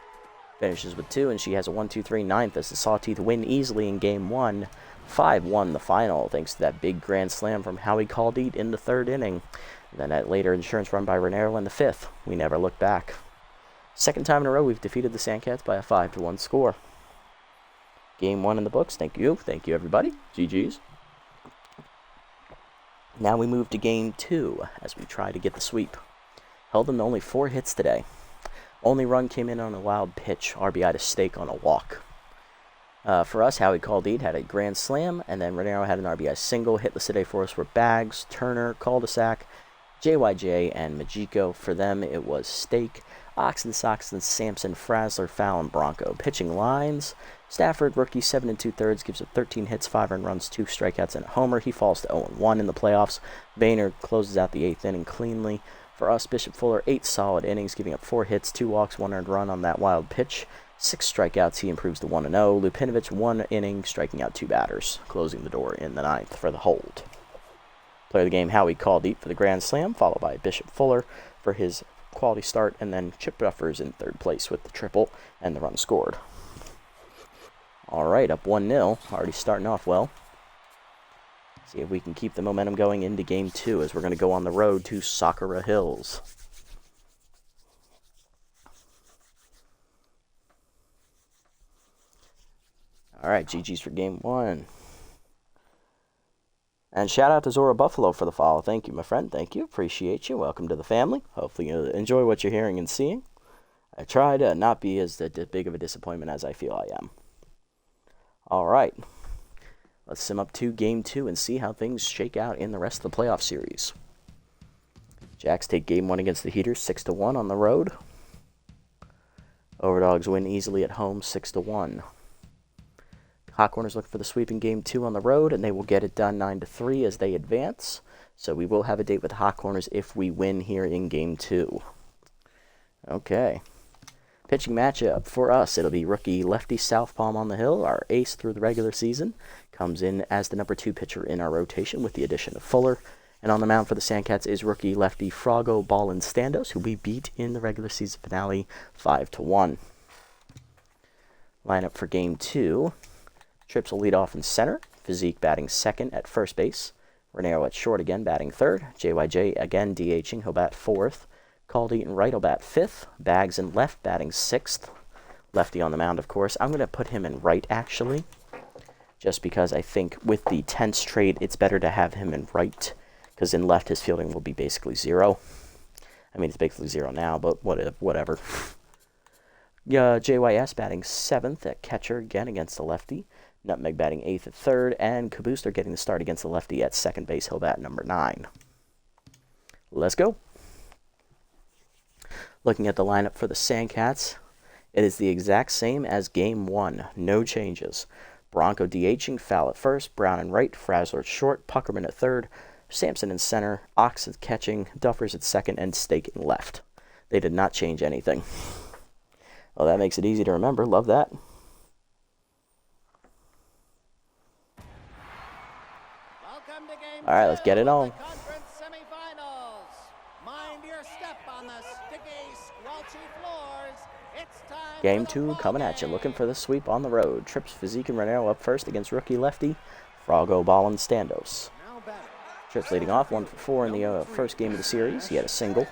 Finishes with 2, and she has a 1-2-3 ninth as the Sawteeth win easily in Game 1. 5-1 the final, thanks to that big grand slam from Howie Caldeet in the 3rd inning. Then that later insurance run by Renero in the 5th. We never looked back. Second time in a row we've defeated the Sandcats by a 5-1 score. Game 1 in the books. Thank you. Thank you, everybody. GG's. Now we move to Game 2 as we try to get the sweep. Held them to only 4 hits today. Only run came in on a wild pitch, RBI to Stake on a walk. For us, Howie Caldeet had a grand slam, and then Renero had an RBI single. Hitless today for us were Bags, Turner, cul-de-sac, JYJ, and Majiko. For them, it was Stake, Oxen, Soxton, Sampson, Frasler, Fallon, Bronco. Pitching lines, Stafford, rookie, 7 2/3, gives up 13 hits, 5 earned runs, 2 strikeouts, and a homer. He falls to 0-1 in the playoffs. Boehner closes out the 8th inning cleanly. For us, Bishop Fuller, 8 solid innings, giving up 4 hits, 2 walks, 1 earned run on that wild pitch. 6 strikeouts, he improves to 1-0. Lupinovic, 1 inning, striking out 2 batters, closing the door in the 9th for the hold. Player of the game, Howie Caldeet for the grand slam, followed by Bishop Fuller for his quality start, and then Chip Duffers in 3rd place with the triple and the run scored. All right, up 1-0, already starting off well. See if we can keep the momentum going into Game 2 as we're going to go on the road to Sakura Hills. All right, GG's for Game 1. And shout out to Zora Buffalo for the follow. Thank you, my friend. Thank you. Appreciate you. Welcome to the family. Hopefully you enjoy what you're hearing and seeing. I try to not be as big of a disappointment as I feel I am. All right. Let's sim up to Game 2 and see how things shake out in the rest of the playoff series. Jacks take Game 1 against the Heaters, 6-1 on the road. Overdogs win easily at home, 6-1. Hot Corners look for the sweep in Game 2 on the road, and they will get it done 9-3 as they advance. So we will have a date with the Hot Corners if we win here in Game 2. Okay. Pitching matchup for us, it'll be rookie lefty Southpaw on the hill, our ace through the regular season. Comes in as the number 2 pitcher in our rotation with the addition of Fuller. And on the mound for the Sandcats is rookie lefty Froggo Ballin Standos, who we beat in the regular season finale 5-1. Lineup for Game 2. Trips will lead off in center. Physique batting 2nd at first base. Renero at short again, batting 3rd. JYJ again DHing, he'll bat 4th. Caldeet in right will bat 5th. Bags in left, batting 6th. Lefty on the mound, of course. I'm going to put him in right, actually. Just because I think with the tense trade, it's better to have him in right. Because in left, his fielding will be basically 0. I mean, it's basically 0 now, but whatever. JYS batting 7th at catcher again against the lefty. Nutmeg batting 8th at 3rd. And Cabooster getting the start against the lefty at 2nd base. He'll bat number 9. Let's go. Looking at the lineup for the Sandcats, it is the exact same as Game 1. No changes. Bronco DHing, Fowl at first, Brown in right, Frasler at short, Puckerman at 3rd, Sampson in center, Ox at catching, Duffers at 2nd, and Stake in left. They did not change anything. Well, that makes it easy to remember. Love that. All right, let's get it on. Game 2 coming at you, looking for the sweep on the road. Trips, Physique, and Renero up first against rookie lefty Froggo Ballin Standos. Trips leading off 1 for 4 in the first game of the series. He had a single.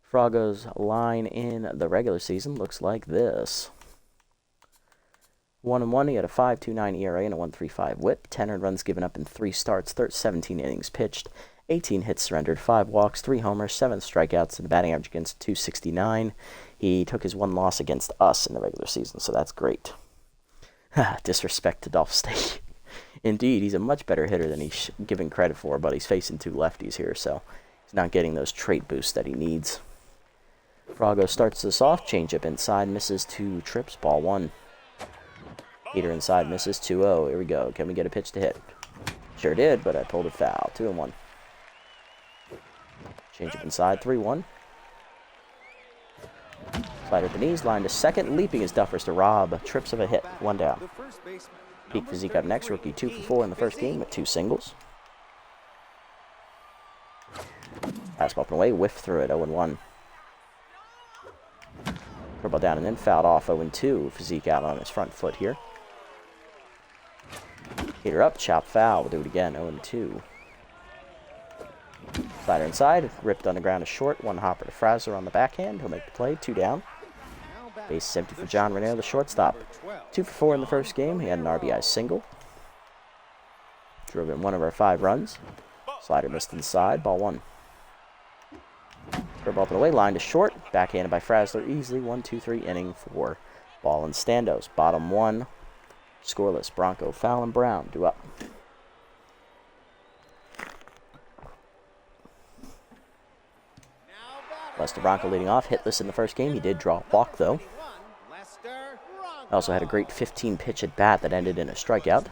Froggo's line in the regular season looks like this. 1-1, he had a 5.29 ERA and a 1.35 WHIP. 10 earned runs given up in 3 starts, 17 innings pitched, 18 hits surrendered, 5 walks, 3 homers, 7 strikeouts, and a batting average against .269. He took his 1 loss against us in the regular season, so that's great. Disrespect to Dolph Stake. Indeed, he's a much better hitter than he's given credit for, but he's facing 2 lefties here, so he's not getting those trait boosts that he needs. Froggo starts this off, changeup inside, misses 2 trips, ball 1. Heater inside, misses 2-0. Here we go. Can we get a pitch to hit? Sure did, but I pulled it foul. 2-1. Changeup inside, 3-1. Slider at the knees, line to second, leaping his Duffers to rob. Trips of a hit, 1 down. Peak Physique up next, rookie 2 for 4 in the first game with 2 singles. Fastball up and away, whiff through it, 0-1. Ball down and in, fouled off 0-2. Physique out on his front foot here. Heater up, chop foul. We'll do it again, 0-2. Slider inside, ripped on the ground is short. One hopper to Frazzler on the backhand. He'll make the play, 2 down. Base is empty for John Renier, the shortstop. 2 for 4 in the first game. He had an RBI single. Drove in 1 of our 5 runs. Slider missed inside, ball 1. Curveball up and away, line to short. Backhanded by Frazzler easily. 1-2-3 inning for Ball and Standos. Bottom 1. Scoreless. Bronco, Foul, and Brown due up. Lester Bronco leading off. Hitless in the first game. He did draw a walk, though. Also had a great 15-pitch at bat that ended in a strikeout.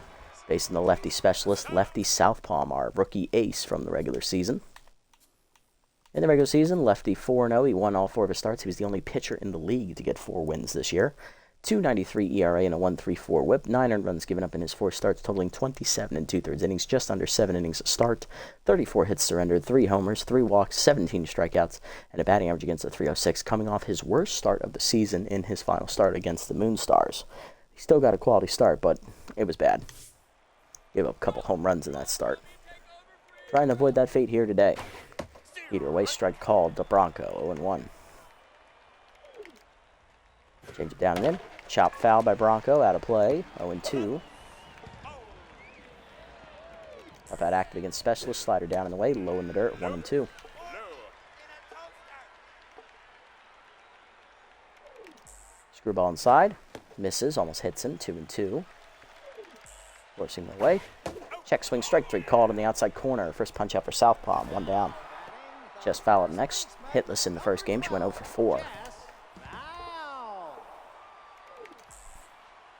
Facing the lefty specialist, lefty Southpaw, our rookie ace from the regular season. In the regular season, lefty 4-0. He won all 4 of his starts. He was the only pitcher in the league to get 4 wins this year. 2.93 ERA and a 1.34 WHIP. 9 earned runs given up in his 4 starts, totaling 27 2/3 innings, just under 7 innings a start. 34 hits surrendered, 3 homers, 3 walks, 17 strikeouts, and a batting average against a 306, coming off his worst start of the season in his final start against the Moonstars. He still got a quality start, but it was bad. Gave up a couple home runs in that start. Trying to avoid that fate here today. Heater away, strike called to Bronco, 0-1. Change it down and in. Chop foul by Bronco, out of play, 0-2. Up at active against Specialist, slider down in the way, low in the dirt, 1-2. Screwball inside, misses, almost hits him, 2-2. Forcing him away. Check swing, strike 3 called in the outside corner. First punch out for Southpaw, 1 down. Just foul up next. Hitless in the first game. She went 0 for 4.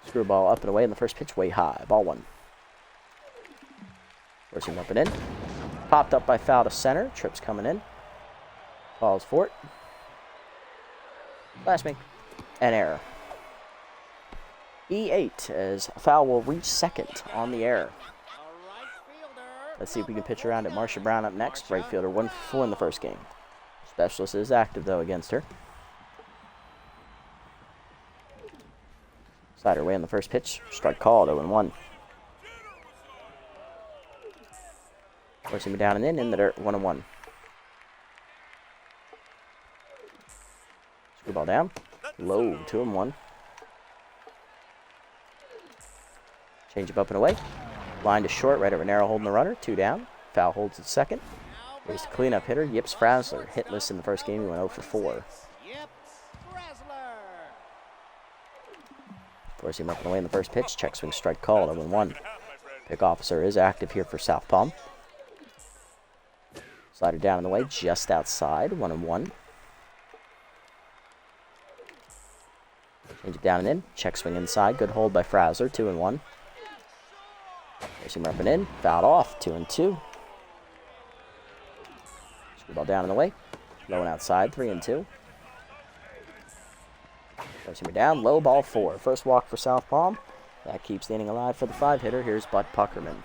Screwball up and away in the first pitch, way high. Ball 1. Forcing up and in. Popped up by foul to center. Trips coming in. Falls for it. Last me. An error. E8 as foul will reach second on the error. Let's see if we can pitch around it. Marsha Brown up next. Right fielder 1 for 4 in the first game. Specialist is active, though, against her. Slider away on the first pitch. Strike called, 0-1. Forcing me down and in the dirt, 1-1. Screwball down. Low, 2-1. Change up and away. Line to short, right over narrow, holding the runner. 2 down. Foul holds at second. Here's the cleanup hitter, Yips Frazzler. Hitless in the first game. He went 0 for 4. Forcing him up and away in the first pitch. Check swing, strike called, 0-1. Pick officer is active here for Southpaw. Slider down in the way, just outside, 1-1. Change it down and in. Check swing inside. Good hold by Frazzler, 2-1. Forcing him up and in. Fouled off, 2-2. Screwball down in the way. Low and outside, 3-2. Forcing me down, low, ball 4. First walk for Southpaw. That keeps the inning alive for the 5-hitter. Here's Bud Puckerman.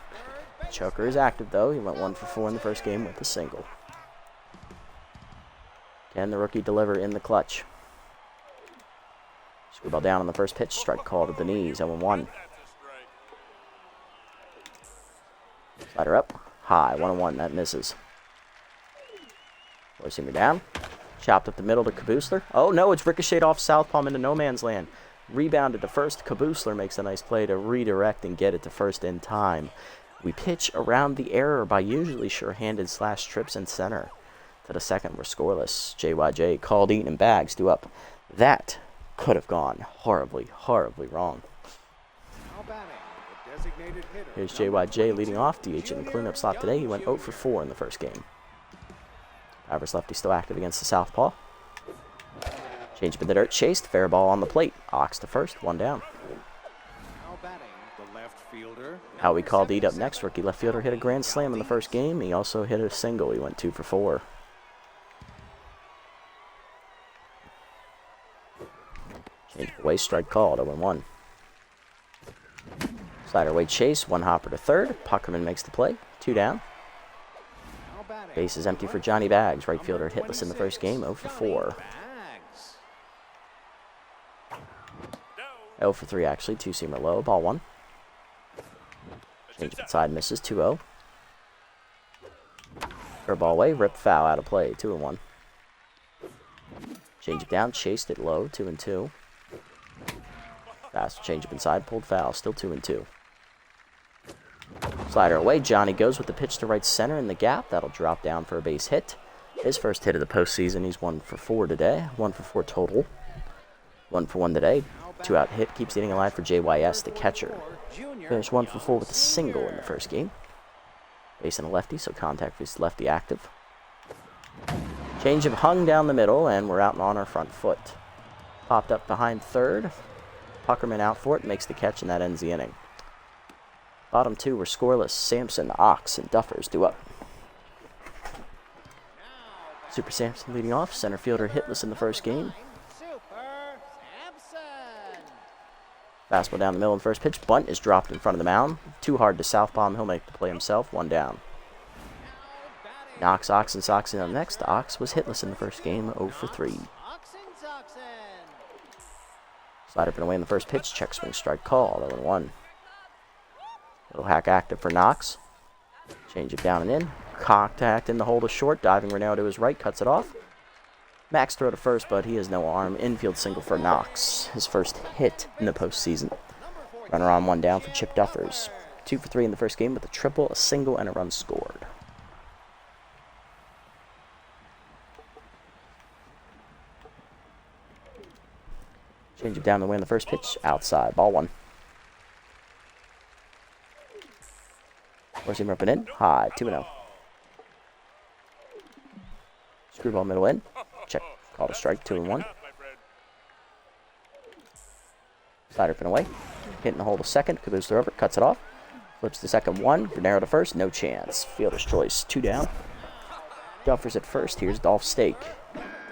Choker is active, though. He went 1 for 4 in the first game with a single. Can the rookie deliver in the clutch? Screwball down on the first pitch. Strike called at the knees, 0-1. Slider up, high, 1-1. That misses. Forcing me down. Chopped up the middle to Kaboosler. Oh, no, it's ricocheted off Southpaw into no man's land. Rebounded to first. Kaboosler makes a nice play to redirect and get it to first in time. We pitch around the error by usually sure-handed / trips in center. To the second, we're scoreless. JYJ called, Eaton, and Bags due up. That could have gone horribly, horribly wrong. Here's JYJ leading off. DH in the cleanup slot today. He went 0 for 4 in the first game. Ivers lefty still active against the Southpaw. Change up in the dirt, chased, fair ball on the plate. Ox to first, 1 down. Howie called Eat up next. Rookie left fielder hit a grand slam in the first game. He also hit a single. He went 2 for 4. Change away, strike called, 0-1. Slider away, chase, 1 hopper to third. Puckerman makes the play, 2 down. Base is empty for Johnny Bags. Right fielder hitless in the first game, 0 for 4. 0 for 3 actually, two-seamer low, ball 1. Change inside, misses, 2-0. Curveball away, rip foul out of play, 2-1. Change it down, chased it low, 2-2. Fast change up inside, pulled foul, still 2-2. Slider away, Johnny goes with the pitch to right center in the gap. That'll drop down for a base hit. His first hit of the postseason. He's 1 for 4 today. 1 for 4 total. 1 for 1 today. 2-out hit, keeps hitting alive for JYS, the catcher. Finished 1 for 4 with a single in the first game. Base and a lefty, so contact for his lefty active. Changeup hung down the middle, and we're out and on our front foot. Popped up behind third. Puckerman out for it, makes the catch, and that ends the inning. Bottom 2 were scoreless. Sampson, Ox, and Duffers due up. Super Sampson leading off. Center fielder hitless in the first game. Fastball down the middle in the first pitch. Bunt is dropped in front of the mound. Too hard to southpaw him. He'll make the play himself. 1 down. Knox, Ox, and Soxon up next. Ox was hitless in the first game. 0 for 3. Slider put away in the first pitch. Check swing strike call. 0-1. Little hack active for Knox. Change it down and in. Contact in the hole to short. Diving Renault to his right. Cuts it off. Max throw to first, but he has no arm. Infield single for Knox. His first hit in the postseason. Runner on 1 down for Chip Duffers. 2 for 3 in the first game with a triple, a single, and a run scored. Change it down the way in the first pitch. Outside. Ball 1. Forcing up and in. High. 2-0. Screwball middle in. Check. Called a strike. 2-1. Slider pin away. Hitting the hole to second. Caboose over. Cuts it off. Flips the second 1. Granero to first. No chance. Fielder's choice. 2 down. Duffers at first. Here's Dolph Stake.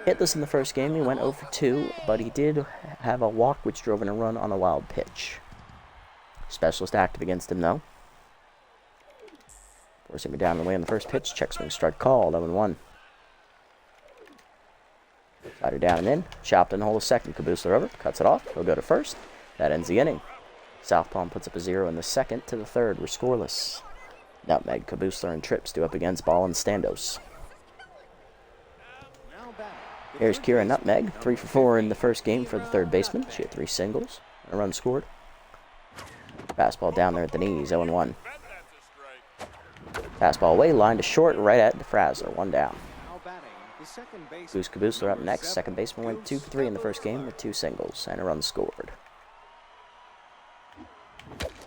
Hitless in the first game. He went 0 for 2, but he did have a walk which drove in a run on a wild pitch. Specialist active against him though. Forcing me down the way in the first pitch. Check swing strike call. 0-1. Slider down and in. Chopped in the hole a second. Caboosler over. Cuts it off. He'll go to first. That ends the inning. Southpaw puts up a 0 in the second. To the third. We're scoreless. Nutmeg, Caboosler, and Trips do up against Ball and Standos. Here's Kira Nutmeg. 3 for 4 in the first game for the third baseman. She had 3 singles. A run scored. Fastball down there at the knees. 0-1. Fastball away, line to short, right at DeFrazzler, 1 down. Goose Caboosler up next. Second baseman went 2 for 3 in the first game with 2 singles and a run scored.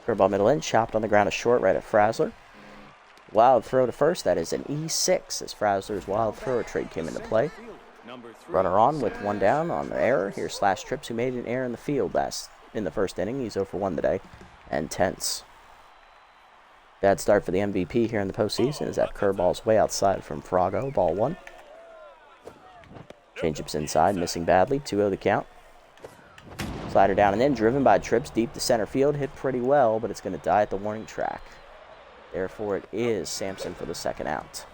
Curveball middle in, chopped on the ground to short, right at Frazzler. Wild throw to first, that is an E6 as Frazzler's wild thrower trade came into play. Runner on with 1 down on the error. Here's Slash Trips, who made an error in the field in the first inning. He's 0 for 1 today. And tense. Bad start for the MVP here in the postseason as that curveball's way outside from Frago. Ball 1. Changeup's inside, missing badly. 2-0 the count. Slider down and in, driven by Trips deep to center field. Hit pretty well, but it's going to die at the warning track. Therefore, it is Sampson for the second out.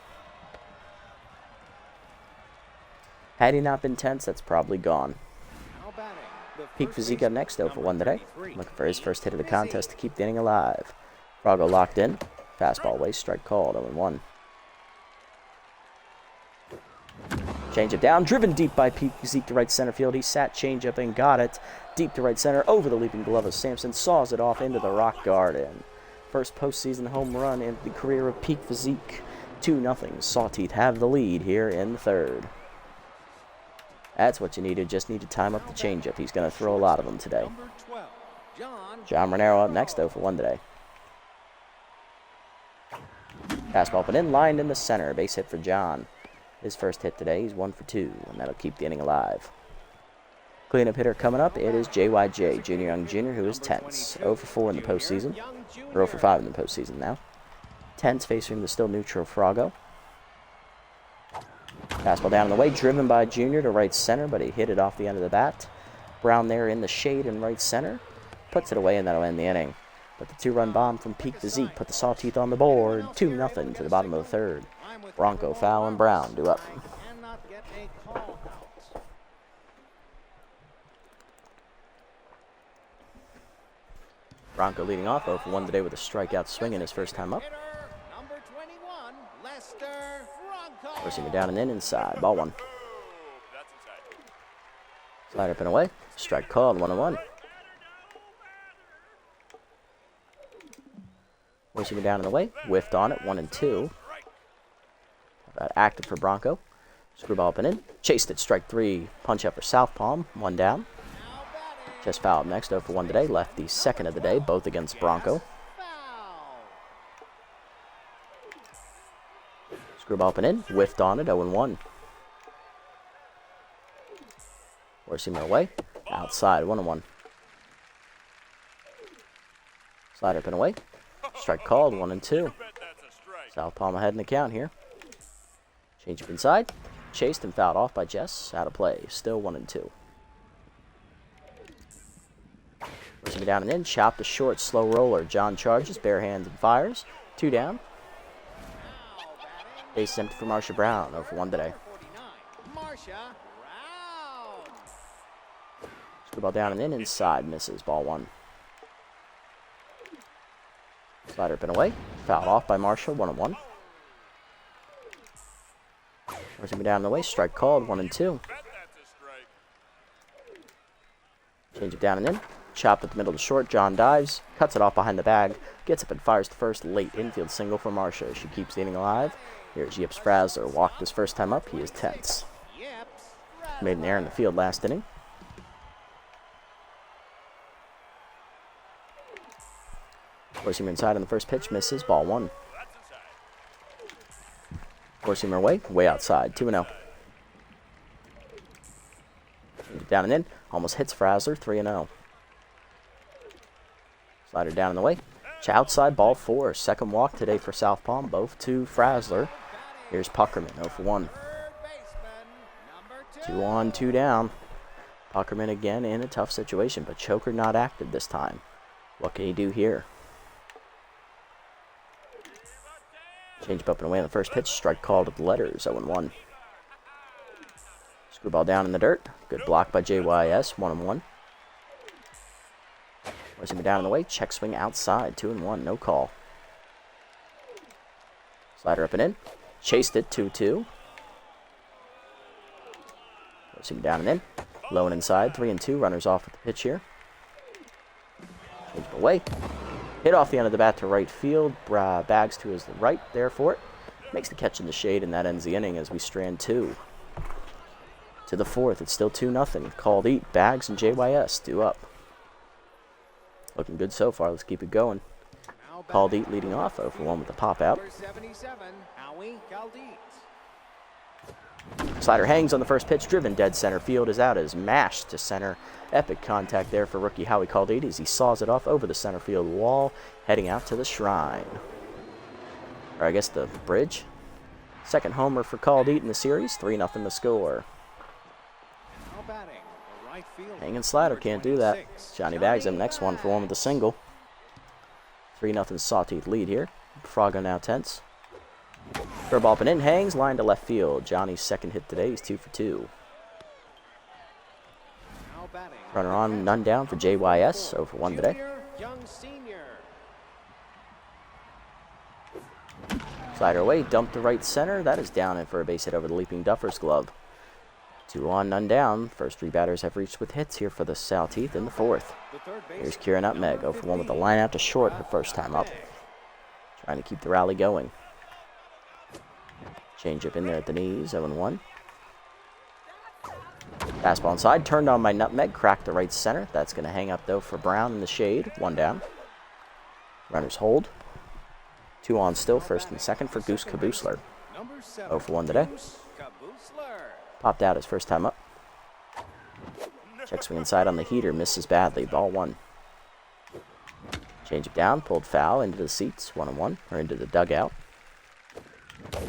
Had he not been tense, that's probably gone. Peak Physique up next, 0 for 1 today. Looking for his first hit of the contest to keep the inning alive. Frago locked in. Fastball away, strike called, 0-1. Change it down, driven deep by Peak Physique to right center field. He sat change up and got it. Deep to right center, over the leaping glove of Sampson. Saws it off into the rock garden. First postseason home run in the career of Peak Physique. 2-0. Sawteeth have the lead here in the third. That's what you needed. Just need to time up the changeup. He's going to throw a lot of them today. John Renero up next, 0 for 1 today. Fastball put in, lined in the center. Base hit for John. His first hit today. He's 1 for 2, and that'll keep the inning alive. Cleanup hitter coming up. It is JYJ, Junior Young Jr., who is tense. 0 for 4 in the postseason. Or 0 for 5 in the postseason now. Tense facing the still neutral Frago. Fastball down in the way, driven by Junior to right center, but he hit it off the end of the bat. Brown there in the shade in right center. Puts it away, and that'll end the inning. But the 2-run bomb from Peak Physique put the Sawteeth on the board. 2-0 to the bottom of the third. Bronco, Fowl, and Brown do up. Bronco leading off 0 for 1 today with a strikeout swing in his first time up. Number 21, Lester Bronco. Forcing it down and in inside. Ball 1. Slider up and away. Strike called. 1-1. Forcing it down and away. Whiffed on it. 1-2. That active for Bronco. Screwball up and in. Chased it. Strike 3. Punch up for Southpaw. 1 down. Just foul up next. 0 for 1 today. Lefty second of the day. Both against Bronco. Screwball up and in. Whiffed on it. 0-1. Forcing it away. Outside. 1-1. Slider up and away. Strike called. 1-2. Southpaw ahead in the count here. Change up inside. Chased and fouled off by Jess. Out of play. Still 1-2. Forcing it down and in. Chopped to short. Slow roller. John charges. Bare hands and fires. 2 down. Base empty for Marsha Brown. 0 for 1 today. Screwball down and in. Inside. Misses. Ball 1. Slider up and away. Fouled off by Marsha. 1-1. Forcing me down in the way. Strike called. 1-2. Change it down and in. Chopped at the middle to short. John dives. Cuts it off behind the bag. Gets up and fires the first late infield single for Marsha. She keeps the inning alive. Here's Yips Frazzler. Walked his first time up. He is tense. Made an error in the field last inning. Forcing him inside on the first pitch. Misses. Ball 1. Forcing him away. Way outside. 2-0. Down and in. Almost hits Frazzler. 3-0. Slider down in the way. Outside. Ball 4. Second walk today for Southpaw. Both to Frazzler. Here's Puckerman. 0 for 1. 2 on, 2 down. Puckerman again in a tough situation, but Choker not active this time. What can he do here? Change up and away on the first pitch. Strike called at the letters. 0-1. Screwball down in the dirt. Good block by JYS. 1-1. Forcing him down in the way. Check swing outside. 2-1. No call. Slider up and in. Chased it. 2-2. Forcing him down and in. Low and inside. 3-2. Runners off with the pitch here. Change it away. Hit off the end of the bat to right field. Bags to his right there for it. Makes the catch in the shade, and that ends the inning as we strand 2. To the 4th, it's still 2-0. Called Eat. Bags and JYS due up. Looking good so far. Let's keep it going. Called Eat leading off 0 for 1 with the pop out. Slider hangs on the first pitch. Driven dead center field. Is out as mashed to center. Epic contact there for rookie Howie Caldete as he saws it off over the center field wall, heading out to the shrine. Or I guess the bridge. Second homer for Caldete in the series. 3-0 the score. Hanging Slider can't do that. Johnny Bags him next one for 1 with a single. 3-0 Sawteeth lead here. Froggo now tense. Curveball up and in. Hangs. Line to left field. Johnny's second hit today. He's 2 for 2. Runner on, none down for JYS. 0 for 1 today. Slider away, dumped to right center. That is down and for a base hit over the leaping Duffer's glove. 2 on, none down. First 3 batters have reached with hits here for the Sawteeth in the 4th. Here's Kira Nutmeg. 0 for 1 with the line out to short her first time up. Trying to keep the rally going. Change up in there at the knees. 0-1. Fastball inside, turned on by Nutmeg, cracked to right center. That's going to hang up, though, for Brown in the shade. 1 down. Runners hold. 2 on still, first and second for Goose Caboosler. 0 for 1 today. Popped out his first time up. Check swing inside on the heater, misses badly. Ball 1. Change it down, pulled foul into the seats. 1-1, or into the dugout.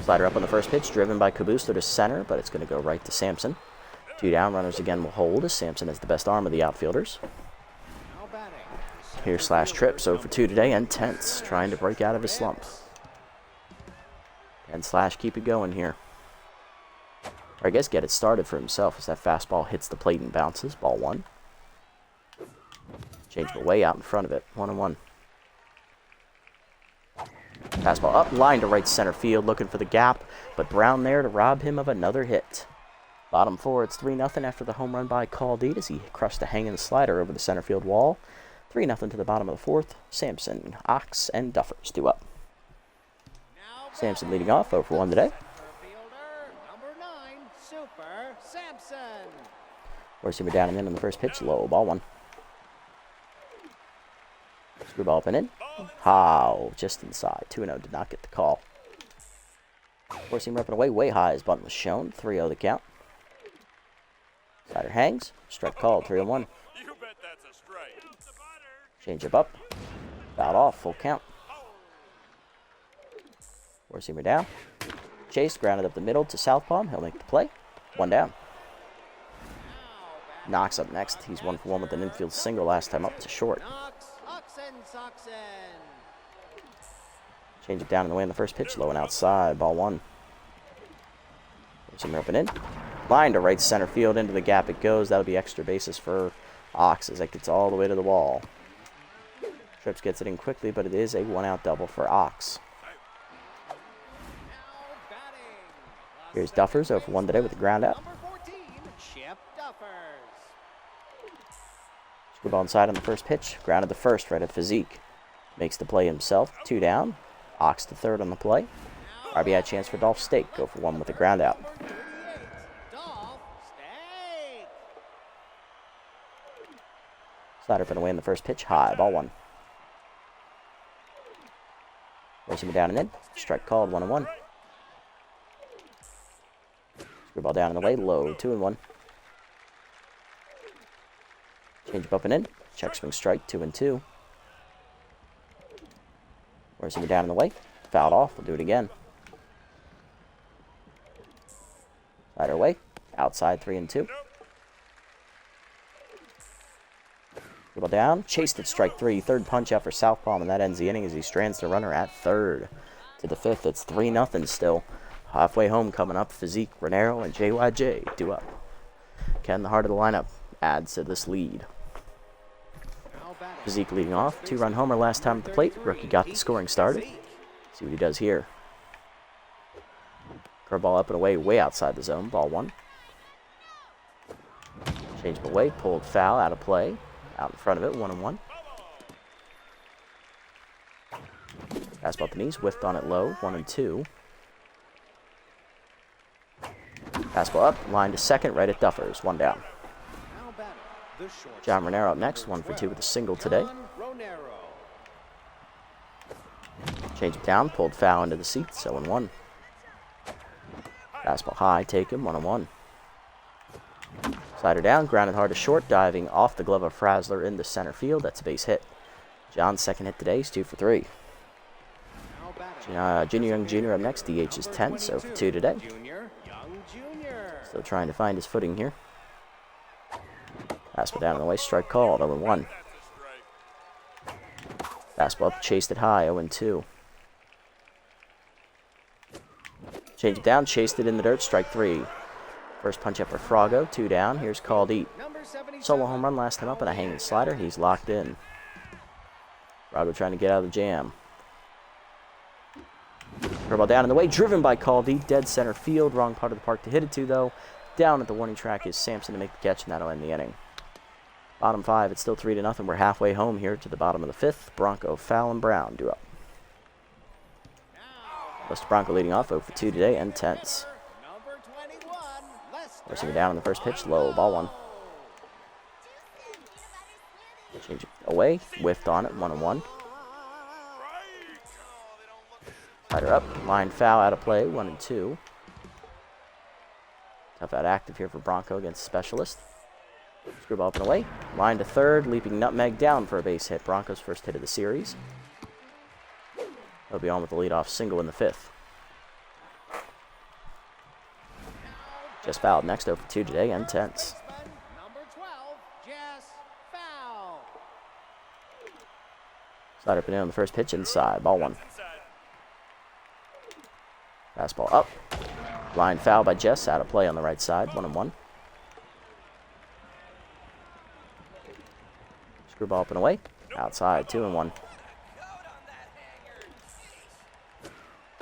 Slider up on the first pitch, driven by Caboosler to center, but it's going to go right to Sampson. 2 down, runners again will hold as Sampson has the best arm of the outfielders. Here's Slash Trips, 0 for 2 today, and tense, trying to break out of his slump. And Slash keep it going here. Or I guess get it started for himself as that fastball hits the plate and bounces. Ball 1. Change but way out in front of it. 1-1. Fastball up, line to right center field, looking for the gap, but Brown there to rob him of another hit. Bottom 4, it's 3-0 after the home run by Caldeed as he crushed a hanging slider over the center field wall. 3-0 to the bottom of the 4th. Sampson, Ox, and Duffers due up. Sampson leading off, 0 for 1 today. Number 9, Super Sampson. Receiver down and in on the first pitch, low, ball 1. Screwball up and in. How? Just inside. 2-0, did not get the call. Four-seamer up and away, way high as bunt was shown. 3-0 the count. Slider hangs. Strike called, 3-1. You bet that's a strike. Change up. Fouled off, full count. Four-seamer down. Chase grounded up the middle to southpaw. He'll make the play. 1 down. Knox up next. He's 1 for 1 with an infield single last time up to short. Change it down and away in the first pitch. Low and outside. Ball 1. Four-seamer up and in. Line to right center field. Into the gap it goes. That'll be extra bases for Ox as it gets all the way to the wall. Trips gets it in quickly, but it is a 1-out double for Ox. Here's Duffers, 0 for 1 today with the ground out. Screwball inside on the first pitch. Grounded the first right at Physique. Makes the play himself. 2 down. Ox to third on the play. RBI chance for Dolph Stake. 0 for 1 with the ground out. Slider up and away in the first pitch. High. Ball 1. Racing down and in. Strike called. 1-1. Screwball down and away. Low. 2-1. Change up and in. Check swing strike. 2-2. Racing down and away. Fouled off. We'll do it again. Slider away. Outside. 3-2. Dribble down, chased at strike 3. Third punch out for southpaw, and that ends the inning as he strands the runner at third. To the 5th, it's 3-0 still. Halfway home coming up, Physique, Renero, and JYJ due up. Ken, the heart of the lineup, adds to this lead. Physique leading off. 2-run homer last time at the plate. Rookie got the scoring started. See what he does here. Curveball up and away, way outside the zone. Ball 1. Change him away, pulled foul, out of play. Out in front of it, 1-1. Fastball up the knees, whiffed on it low, 1-2. Fastball up, line to second, right at Duffers, 1 down. John Renero up next, 1 for 2 with a single today. Change it down, pulled foul into the seats, 0-1. Fastball high, take him, 1-1. Slider down, grounded hard to short, diving off the glove of Frazzler into center field. That's a base hit. John's second hit today. He's 2 for 3. Young Jr. up next. DH is 10, so for 2 today. Still trying to find his footing here. Fastball down on the way. Strike called. 0-1. Fastball up, chased it high. 0-2. Change it down, chased it in the dirt. Strike 3. First punch up for Frago, 2 down. Here's Caldeed. Solo home run last time up and a hanging slider. He's locked in. Frago trying to get out of the jam. Curveball down in the way, driven by Caldeed. Dead center field. Wrong part of the park to hit it to, though. Down at the warning track is Sampson to make the catch, and that'll end the inning. Bottom 5, it's still 3-0. We're halfway home here to the bottom of the 5th. Bronco, Fowl, and Brown due up. Lester Bronco leading off, 0 for 2 today, and tense. Receiver down on the first pitch, low, ball 1. Change it away, whiffed on it, 1-1. Slider up, line foul, out of play, 1-2. Tough out active here for Bronco against Specialist. Screwball up and away, line to third, leaping nutmeg down for a base hit. Bronco's first hit of the series. He'll be on with the leadoff single in the 5th. Just fouled next, 0 for 2 today, and tense. Slider up and in on the first pitch, inside, ball 1. Fastball up. Line foul by Jess, out of play on the right side, 1-1. Screwball up and away. Outside, 2-1.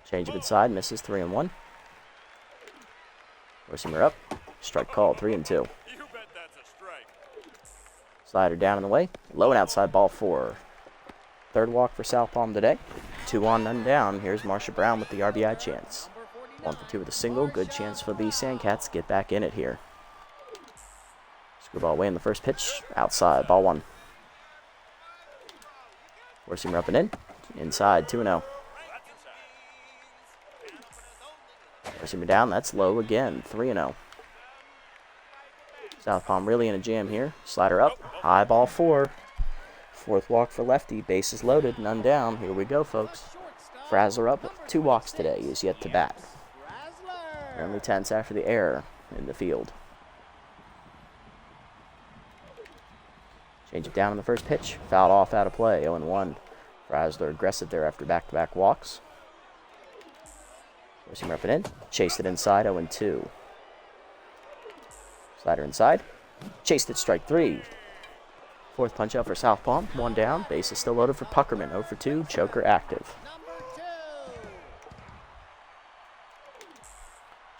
Change up inside, misses, 3-1. Four-seamer up. Strike called, 3-2. You bet that's a strike. Slider down and away. Low and outside, ball 4. Third walk for South Palm today. 2 on, none down. Here's Marsha Brown with the RBI chance. 1 for 2 with a single. Good chance for the Sandcats to get back in it here. Screwball away in the first pitch. Outside, ball 1. Four-seamer up and in. Inside, 2-0. Four-seamer down. That's low again, 3-0. South Palm really in a jam here. Slider up. High ball 4. Fourth walk for lefty. Bases loaded. None down. Here we go, folks. Frazzler up. 2 walks today. He is yet to bat. Only tense after the error in the field. Change it down in the first pitch. Fouled off out of play. 0-1. Frazzler aggressive there after back-to-back walks. Four-seamer up and in. Chased it inside. 0-2. Slider inside. Chased it, strike 3. Fourth punch out for South Palm. 1 down. Base is still loaded for Puckerman. 0 for 2. Choker active.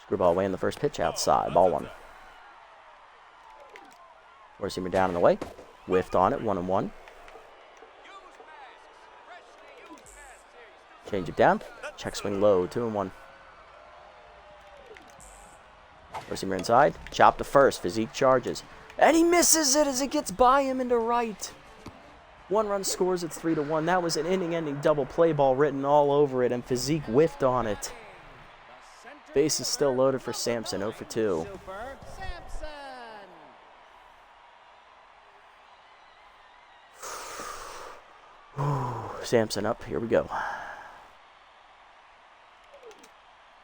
Screwball away in the first pitch. Outside. Ball 1. Four-seamer down and away. Whiffed on it. 1-1. Change it down. Check swing low. 2-1. Four-seamer inside. Chop to first. Physique charges. And he misses it as it gets by him into right. 1 run scores. It's 3-1. That was an inning-ending double play ball written all over it, and Physique whiffed on it. Base is still loaded for Sampson. 0 for 2. Sampson up. Here we go.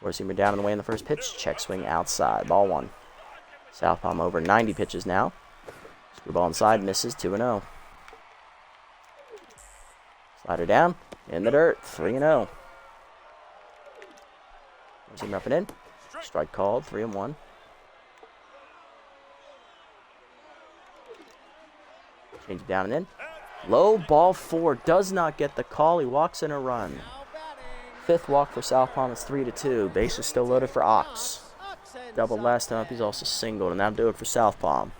Four-seamer down and away in the first pitch. Check swing outside. Ball 1. South Palm over 90 pitches now. Screwball inside. Misses. 2-0. Slider down. In the dirt. 3-0. Four-seamer up and in. Strike called. 3-1. Change it down and in. Low, ball 4. Does not get the call. He walks in a run. 5th walk for South Palm. It's 3-2. Base is still loaded for Ox. Doubled last time up. He's also singled, and that'll do it for South Palm.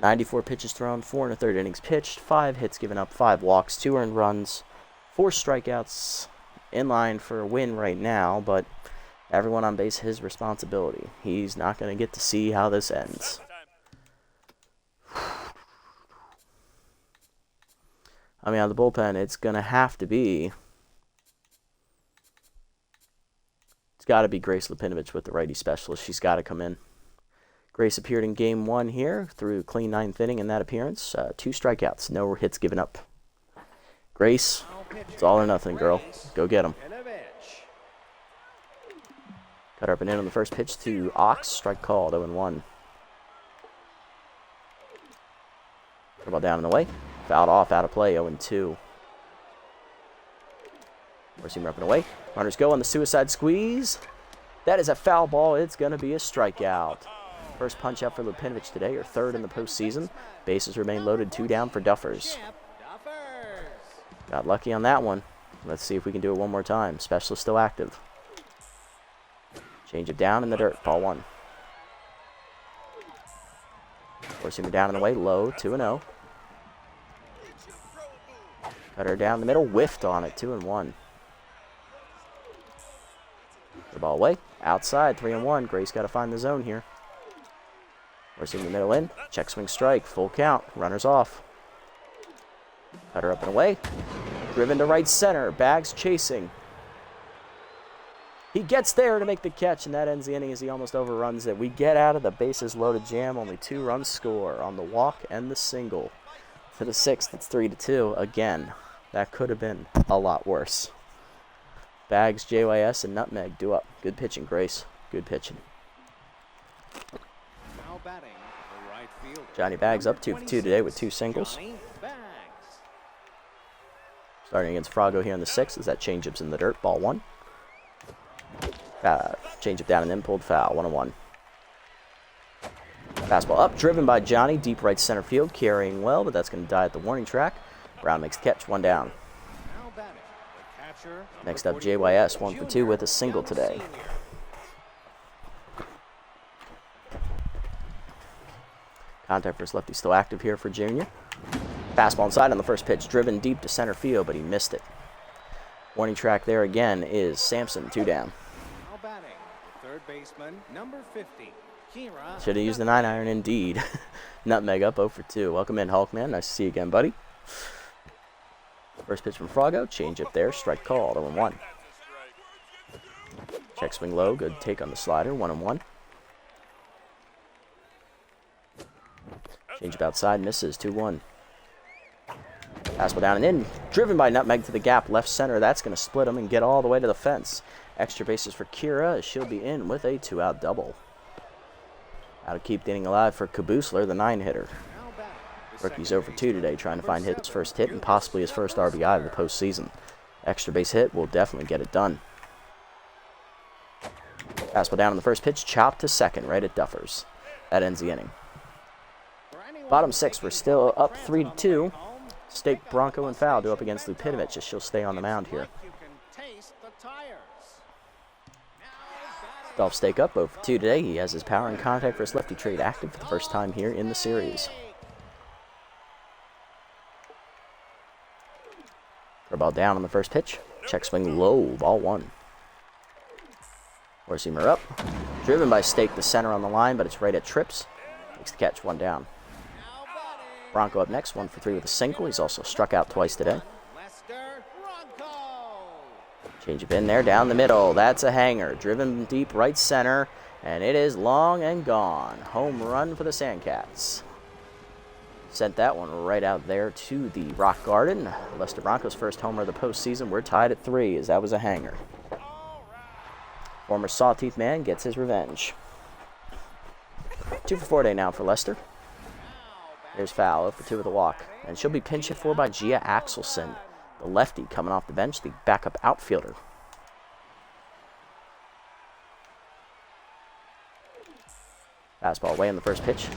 94 pitches thrown, 4 1/3 innings pitched, 5 hits given up, 5 walks, 2 earned runs, 4 strikeouts. In line for a win right now, but everyone on base his responsibility. He's not going to get to see how this ends. I mean, on the bullpen, it's going to have to be... It's got to be Grace Lipinovich with the righty specialist. She's got to come in. Grace appeared in Game 1 here through clean 9th inning in that appearance. 2 strikeouts, no hits given up. Grace, it's all or nothing, girl. Go get them. Cut her up and in on the first pitch to Ox. Strike called, 0-1. Ball down and away. Fouled off, out of play, 0-2. Four-seamer up and away. Runners go on the suicide squeeze. That is a foul ball. It's going to be a strikeout. First punch out for Lipinovich today, or 3rd in the postseason. Bases remain loaded, 2 down for Duffers. Got lucky on that one. Let's see if we can do it one more time. Specialist still active. Change it down in the dirt. Ball 1. Four-seamer down and away. Low. 2-0. Cut her down the middle. Whiffed on it. 2-1. The ball away. Outside. 3-1. Grace got to find the zone here. Four-seamer the middle in. Check swing strike. Full count. Runners off. Cut her up and away. Driven to right center. Bags chasing. He gets there to make the catch, and that ends the inning as he almost overruns it. We get out of the bases loaded jam. Only 2 runs score on the walk and the single. For the 6th, it's 3-2. Again, that could have been a lot worse. Bags, JYS, and Nutmeg do up. Good pitching, Grace. Good pitching. Now batting, the right fielder. Johnny Bags up 2 for 2 today with 2 singles. Starting against Frago here in the 6th as that changeup's in the dirt. Ball 1. Change it down and then pulled foul. 1-1. Fastball up, driven by Johnny, deep right center field, carrying well, but that's going to die at the warning track. Brown makes the catch, 1 down. Now batting, the catcher, Next up, number JYS, 44, 1 for 2 with a single Young today. Senior. Contact versus lefty still active here for Junior. Fastball inside on the first pitch, driven deep to center field, but he missed it. Warning track there again is Sampson, 2 down. Now batting, the third baseman, number 50, Kira. Should have used the 9-iron indeed. Nutmeg up 0 for 2. Welcome in, Hulkman. Nice to see you again, buddy. First pitch from Froggo. Change up there. Strike called. 0-1. Check swing low. Good take on the slider. 1-1. Change up outside. Misses. 2-1. Fastball down and in. Driven by Nutmeg to the gap. Left center. That's going to split him and get all the way to the fence. Extra bases for Kira as she'll be in with a 2-out double. How to keep the inning alive for Caboosler, the 9-hitter. Now batting, the Rookie's second 0 for 2 today, baseman, trying to number find his 7, first hit and possibly his first RBI of the postseason. Extra base hit will definitely get it done. Fastball down on the first pitch, chopped to second, right at Duffers. That ends the inning. Bottom 6, we're still up 3-2. Stake, Bronco, and Foul do up against Lupinovic as she'll stay on the mound here. You can taste the tires. Dolph Stake up 0 for 2 today. He has his power and contact versus lefty trade active for the first time here in the series. Curveball down on the first pitch. Check swing low, ball 1. Horseamer up. Driven by Stake, the center on the line, but it's right at Trips. Makes the catch, 1 down. Bronco up next, 1 for 3 with a single. He's also struck out twice today. Lester Bronco. Change up in there, down the middle. That's a hanger. Driven deep right center, and it is long and gone. Home run for the Sandcats. Sent that one right out there to the Rock Garden. Lester Bronco's first homer of the postseason. We're tied at 3 as that was a hanger. Former Sawteeth man gets his revenge. 2 for 4 day now for Lester. Here's Foul, 0 for 2 with a walk. And she'll be pinch hit for by Gia Axelson, the lefty coming off the bench, the backup outfielder. Fastball away on the first pitch.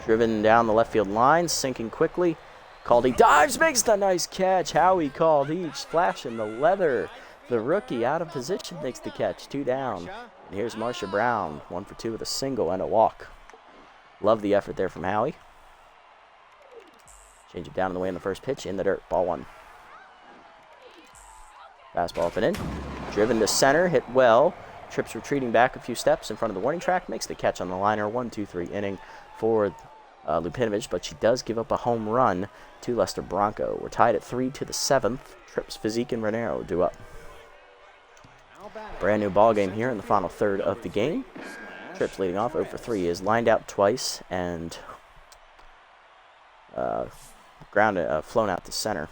Driven down the left field line, sinking quickly. Caldy dives, makes the nice catch. Howie Caldy splashing the leather. The rookie out of position makes the catch, 2 down. And here's Marsha Brown, 1 for 2 with a single and a walk. Love the effort there from Howie. Change it down on the way in the first pitch, in the dirt, ball 1. Fastball up and in. Driven to center, hit well. Trips retreating back a few steps in front of the warning track, makes the catch on the liner. 1-2-3 inning for Lupinovic, but she does give up a home run to Lester Bronco. We're tied at 3 to the 7th. Trips, Physique, and Renero do up. Brand new ball game here in the final third of the game. Trips leading off 0 for 3 is lined out twice and flown out to center.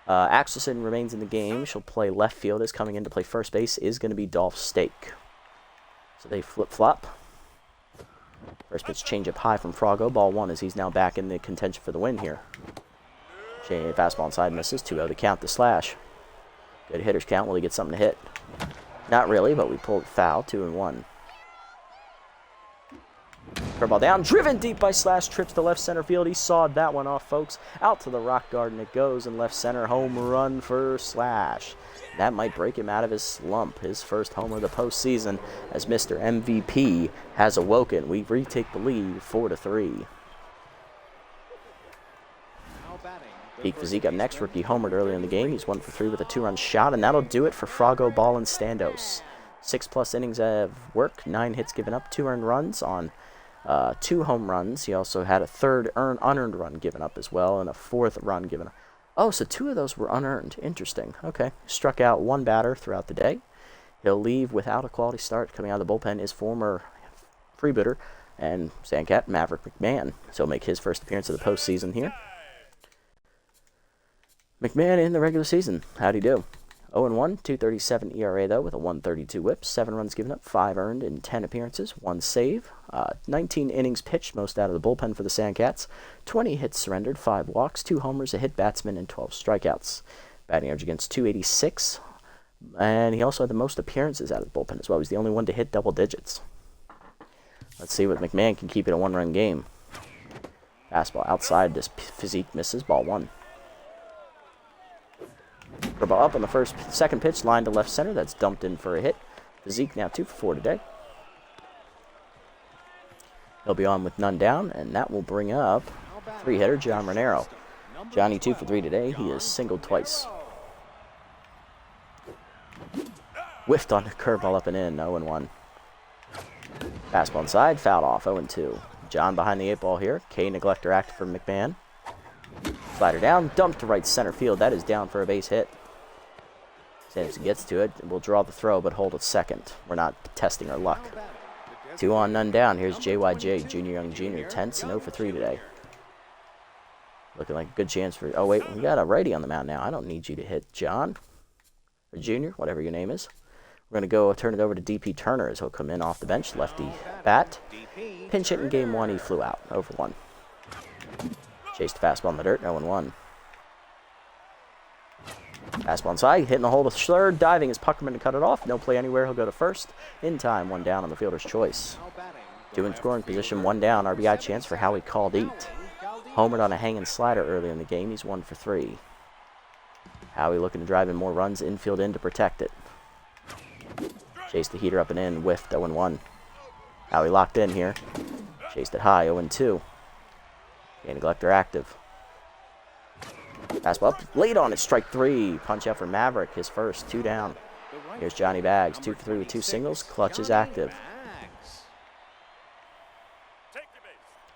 Axelson remains in the game. She'll play left field. Is coming in to play first base is going to be Dolph Stake. So they flip-flop. First pitch change up high from Froggo. Ball 1 as he's now back in the contention for the win here. Fastball inside misses. 2-0 to count the slash. Good hitter's count. Will he get something to hit? Not really, but we pulled foul. 2-1. Curveball down, driven deep by Slash, trips to left center field. He sawed that one off, folks. Out to the Rock Garden it goes, and left center home run for Slash. That might break him out of his slump. His first homer of the postseason as Mr. MVP has awoken. We retake the lead 4-3. Peak Physique up next. Rookie homered early in the game. He's 1 for 3 with a 2-run shot, and that'll do it for Froggo, Ball, and Standos. 6+ innings of work, 9 hits given up, 2 earned runs on 2 home runs. He also had a third unearned run given up as well, and a 4th run given up. Oh, so 2 of those were unearned. Interesting. Okay. Struck out 1 batter throughout the day. He'll leave without a quality start. Coming out of the bullpen is former freebooter and Sandcat Maverick McMahon. So he'll make his first appearance of the postseason here. McMahon in the regular season. How'd he do? 0-1, 2.37 ERA though, with a 1.32 whip, 7 runs given up, 5 earned in 10 appearances, 1 save, 19 innings pitched, most out of the bullpen for the Sandcats, 20 hits surrendered, 5 walks, 2 homers, a hit batsman, and 12 strikeouts. Batting average against .286, and he also had the most appearances out of the bullpen as well. He's the only one to hit double digits. Let's see what McMahon can keep it a one-run game. Fastball outside. This physique misses. Ball 1. Curveball up on the second pitch. Line to left center. That's dumped in for a hit. Physique now 2 for 4 today. He'll be on with none down, and that will bring up 3-hitter John Renero. Johnny 2 for 3 today. He is singled twice. Whiffed on the curveball up and in. 0-1. Fastball inside. Fouled off. 0-2. John behind the 8-ball here. K neglector active for McMahon. Slider down. Dumped to right center field. That is down for a base hit. Sampson gets to it. We'll draw the throw, but hold it second. We're not testing our luck. 2 on, none down. Here's JYJ, Junior Young Jr. Tense and 0 for 3 today. Looking like a good chance for... Oh, wait. We got a righty on the mound now. I don't need you to hit John. Or Junior, whatever your name is. We're going to go turn it over to DP Turner as he'll come in off the bench. Lefty bat. Pinch hit in game 1. He flew out. 0 for 1. Chased fastball in the dirt. 0-1. Fastball inside. Hitting the hole to third. Diving is Puckerman to cut it off. No play anywhere. He'll go to first. In time. 1 down on the fielder's choice. 2 in scoring position. 1 down. RBI chance for Howie Caldeet. Homered on a hanging slider earlier in the game. He's 1 for 3. Howie looking to drive in more runs. Infield in to protect it. Chased the heater up and in. Whiffed. 0-1. Howie locked in here. Chased it high. 0-2. K neglector active. Fastball up. Late on it. Strike 3. Punch out for Maverick. His first. 2 down. Here's Johnny Bags. 2 for 3 with 2 singles. Clutch is active.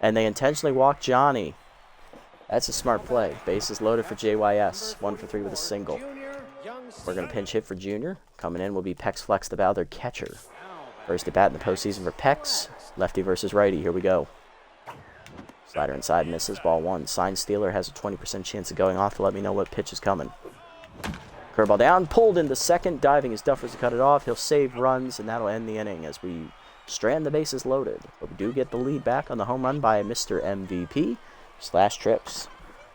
And they intentionally walked Johnny. That's a smart play. Base is loaded for JYS. 1 for 3 with a single. We're going to pinch hit for Junior. Coming in will be Pex Flex, the Bowther catcher. First at bat in the postseason for Pex. Lefty versus righty. Here we go. Slider inside, misses. Ball 1. Sign Stealer has a 20% chance of going off to let me know what pitch is coming. Curveball down. Pulled into second. Diving his Duffers to cut it off. He'll save runs, and that'll end the inning as we strand the bases loaded. But we do get the lead back on the home run by Mr. MVP. / Trips.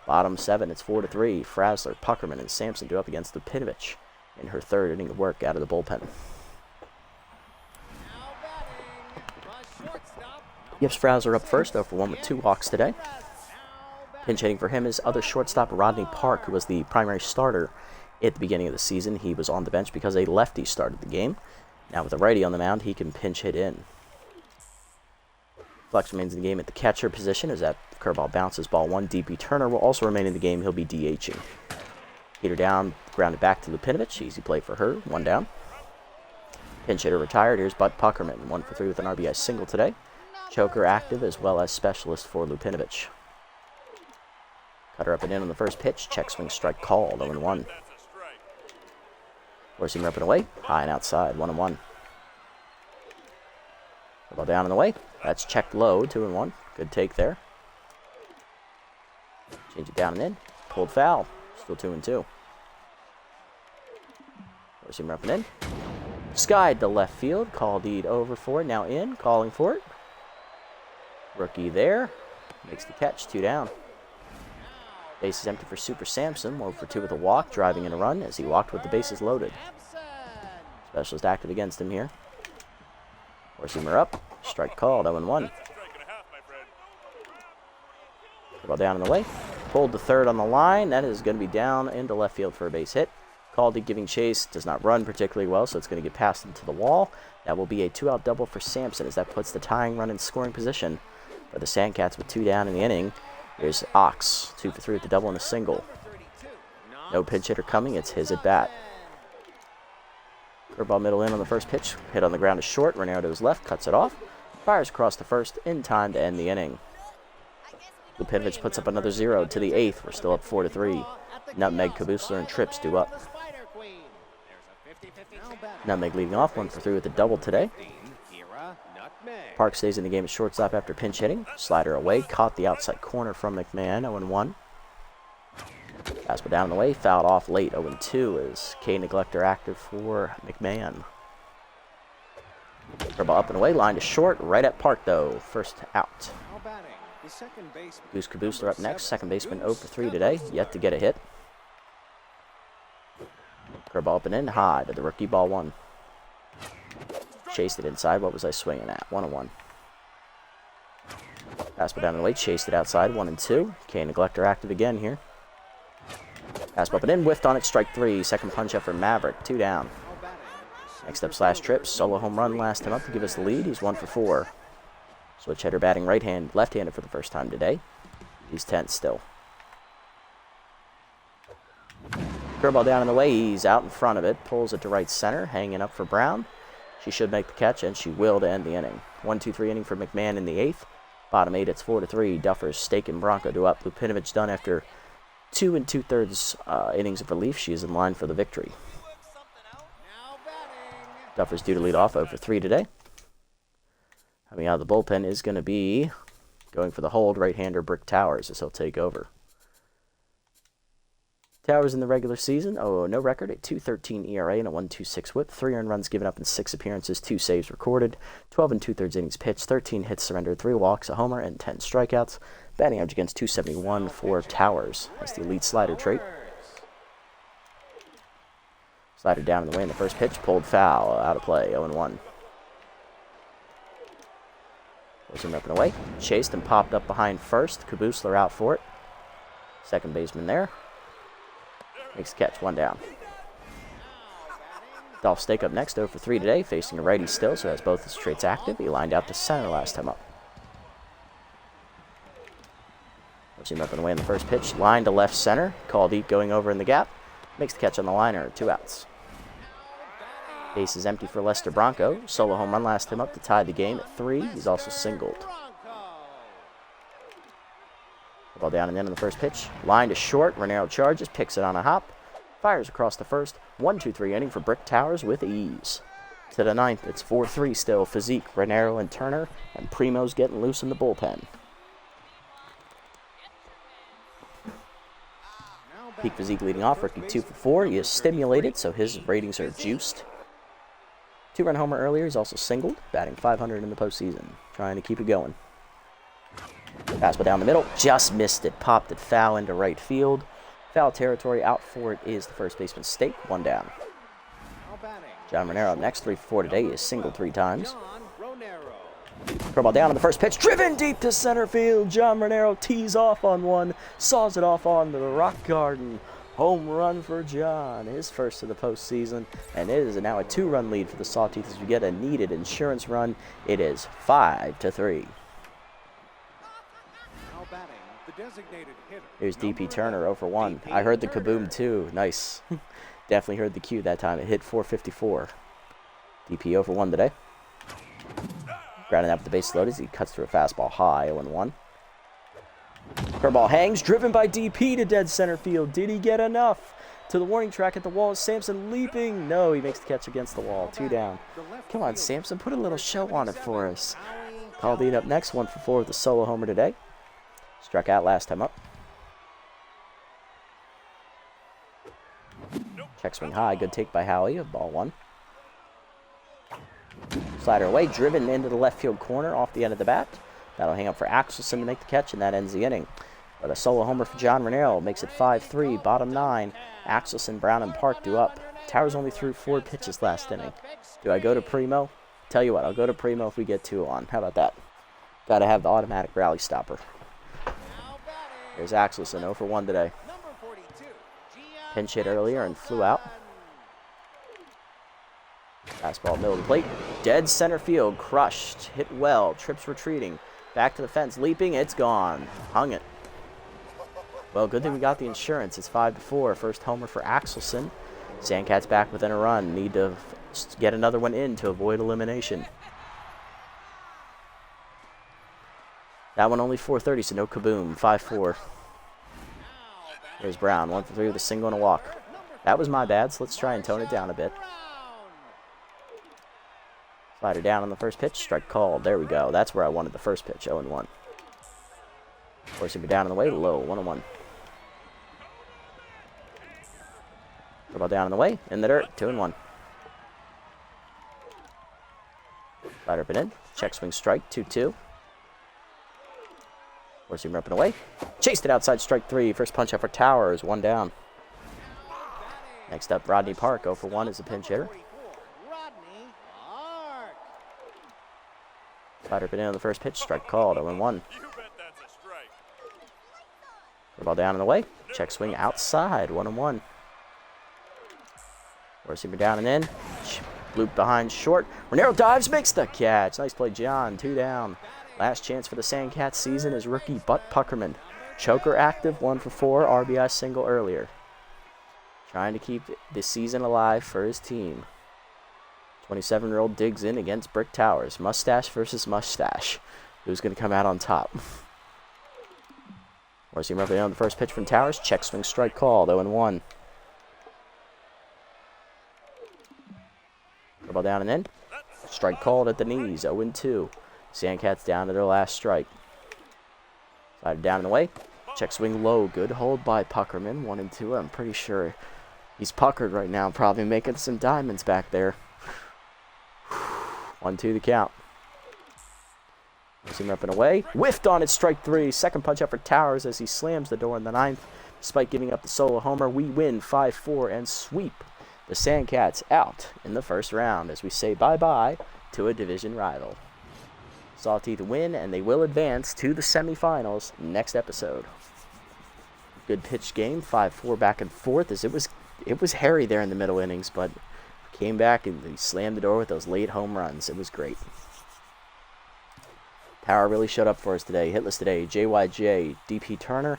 Bottom 7, it's 4 to 3. Frasler, Puckerman, and Sampson do up against Lupinovich in her 3rd inning of work out of the bullpen. Gibbs Frasler up first, 0 for 1 with 2 walks today. Pinch hitting for him is other shortstop Rodney Park, who was the primary starter at the beginning of the season. He was on the bench because a lefty started the game. Now with a righty on the mound, he can pinch hit in. Flex remains in the game at the catcher position as that curveball bounces. Ball 1. DP Turner will also remain in the game. He'll be DHing. Heater down, grounded back to Lupinovich. Easy play for her. 1 down. Pinch hitter retired. Here's Bud Puckerman. 1 for 3 with an RBI single today. Choker active as well as specialist for Lupinovich. Cutter up and in on the first pitch. Check swing strike called. 0-1. Forcing up and away. High and outside. 1-1. Ball down and away. That's checked low. 2-1. Good take there. Change it down and in. Pulled foul. Still 2-2. Forcing up and in. Skied to left field. Caldeed over for it. Now in. Calling for it. Rookie there. Makes the catch. 2 down. Base is empty for Super Sampson. 1 for 2 with a walk. Driving in a run as he walked with the bases loaded. Specialist active against him here. Horsemer up. Strike called. 0-1. Ball down in the way. Pulled to third on the line. That is going to be down into left field for a base hit. Caldy giving chase. Does not run particularly well, so it's going to get passed into the wall. That will be a 2-out double for Sampson as that puts the tying run in scoring position for the Sandcats with 2 down in the inning. Here's Ox. 2 for 3 with the double and a single. No pinch hitter coming. It's his at bat. Curveball middle in on the first pitch. Hit on the ground is short. Renero to his left. Cuts it off. Fires across the first in time to end the inning. Lupinovich puts up another 0 to the 8th. We're still up 4 to 3. Nutmeg, Kabusler, and Trips do up. Nutmeg leading off. 1 for 3 with a double today. Park stays in the game at shortstop after pinch hitting. Slider away. Caught the outside corner from McMahon. 0-1. Fastball down the way. Fouled off late. 0-2 is K neglector active for McMahon. Curveball up and away. Line to short. Right at Park though. First out. Goose Kabusler up next. Second baseman 0 for 3 today. Yet to get a hit. Curveball up and in. High to the rookie. Ball 1. Chased it inside. What was I swinging at? 1-1. Fastball down the way, chased it outside, 1-2. K Neglector active again here. Fastball up and in, whiffed on it, strike 3. Second punch up for Maverick, 2 down. Next up, Slash Trips, solo home run last time up to give us the lead. He's 1 for 4. Switch hitter batting left-handed for the first time today. He's 10th still. Curveball down in the way, he's out in front of it, pulls it to right center, hanging up for Brown. She should make the catch, and she will to end the inning. 1-2-3 inning for McMahon in the 8th. Bottom 8, it's 4-3. Duffers, Stake, and Bronco do up. Lupinovich done after 2 2/3 innings of relief. She is in line for the victory. Duffers due to lead off 0 for 3 today. Coming out of the bullpen is going to be going for the hold right-hander Brick Towers as he'll take over. Towers in the regular season, no record, a 2.13 ERA and a 1.26 whip, 3 earned runs given up in 6 appearances, 2 saves recorded, 12 2/3 innings pitched, 13 hits surrendered, 3 walks, a homer, and 10 strikeouts. Batting average against .271 for Towers. That's the elite slider trait. Slider down in the way in the first pitch, pulled foul, out of play, 0-1. Goes him up and away, chased and popped up behind first, Kabusler out for it. Second baseman there. Makes the catch, 1 down. Dolph Stake up next, 0 for 3 today, facing a righty still, so has both his traits active. He lined out to center last time up. Puts him up and away in the first pitch, line to left center, called deep going over in the gap. Makes the catch on the liner, 2 outs. Base is empty for Lester Bronco. Solo home run last time up to tie the game at 3. He's also singled. Ball down and in on the first pitch. Line to short. Ranero charges, picks it on a hop. Fires across the first. 1-2-3 inning for Brick Towers with ease. To the 9th, it's 4-3 still. Physique, Ranero, and Turner. And Primo's getting loose in the bullpen. Peak Physique leading off. Rookie 2 for 4. He is stimulated, so his ratings are juiced. 2-run homer earlier. He's also singled. Batting .500 in the postseason. Trying to keep it going. Fastball down the middle, just missed it, popped it foul into right field. Foul territory, out for it is the first baseman Stake, 1 down. John Ranero up next, 3 for 4 today, he is singled 3 times. Curveball down on the first pitch, driven deep to center field. John Ranero tees off on one, saws it off onto the rock garden. Home run for John, his first of the postseason, and it is now a 2-run lead for the Sawteeth as we get a needed insurance run. It is 5-3. Here's DP Turner, 0 for 1. I heard the kaboom too. Nice. Definitely heard the cue that time. It hit .454. DP 0 for 1 today. Grounding out with the base loaded as he cuts through a fastball high, 0-1. Curveball hangs, driven by DP to dead center field. Did he get enough? To the warning track at the wall. Sampson leaping. No, he makes the catch against the wall. 2 down. Come on, Sampson, put a little show on it for us. Caldine up next, 1 for 4 with a solo homer today. Struck out last time up. Check swing high. Good take by Howie of ball 1. Slider away. Driven into the left field corner off the end of the bat. That'll hang up for Axelson to make the catch, and that ends the inning. But a solo homer for John Ranero makes it 5-3. Bottom 9. Axelson, Brown, and Park do up. Towers only threw 4 pitches last inning. Do I go to Primo? Tell you what, I'll go to Primo if we get 2 on. How about that? Got to have the automatic rally stopper. Here's Axelson, 0 for 1 today. Pinch hit earlier and flew out. Fastball middle of the plate. Dead center field, crushed. Hit well, trips retreating. Back to the fence, leaping, it's gone. Hung it. Well, good thing we got the insurance. It's 5-4. First homer for Axelson. Sandcats back within a run. Need to get another one in to avoid elimination. That one only 4:30, so no kaboom. 5-4. Here's Brown, 1 for 3 with a single and a walk. That was my bad, so let's try and tone it down a bit. Slider down on the first pitch, strike called. There we go. That's where I wanted the first pitch, 0-1. Forcing it down on the way, low, 1-1. Ball down on the way, in the dirt, 2-1. Slider up and in, check swing strike, 2-2. Forcing him up and away. Chased it outside, strike 3. First punch out for Towers, 1 down. Next up, Rodney Park, 0 for 1 as a pinch hitter. Slider up and in on the first pitch, strike called, 0-1. Ball down and away. Check swing outside. 1-1. Receiver down and in. Loop behind short. Renero dives, makes the catch. Nice play, John. 2 down. Last chance for the Sandcats season is rookie Butt Puckerman. Choker active, 1 for 4. RBI single earlier. Trying to keep the season alive for his team. 27-year-old digs in against Brick Towers. Mustache versus mustache. Who's going to come out on top? Receiver up on the first pitch from Towers. Check swing strike call. 0-1. Ball down and in. Strike called at the knees. 0-2. Sandcats down to their last strike. Slider down and away. Check swing low. Good hold by Puckerman. 1-2. I'm pretty sure he's puckered right now. Probably making some diamonds back there. 1-2 the count. Receiver up and away. Whiffed on it. Strike 3. Second punch up for Towers as he slams the door in the 9th. Despite giving up the solo homer, we win 5-4 and sweep the Sandcats out in the first round as we say bye-bye to a division rival. Sawteeth win, and they will advance to the semifinals next episode. Good pitch game, 5-4 back and forth, as it was hairy there in the middle innings, but came back and they slammed the door with those late home runs. It was great. Power really showed up for us today. Hitless today, JYJ, DP Turner,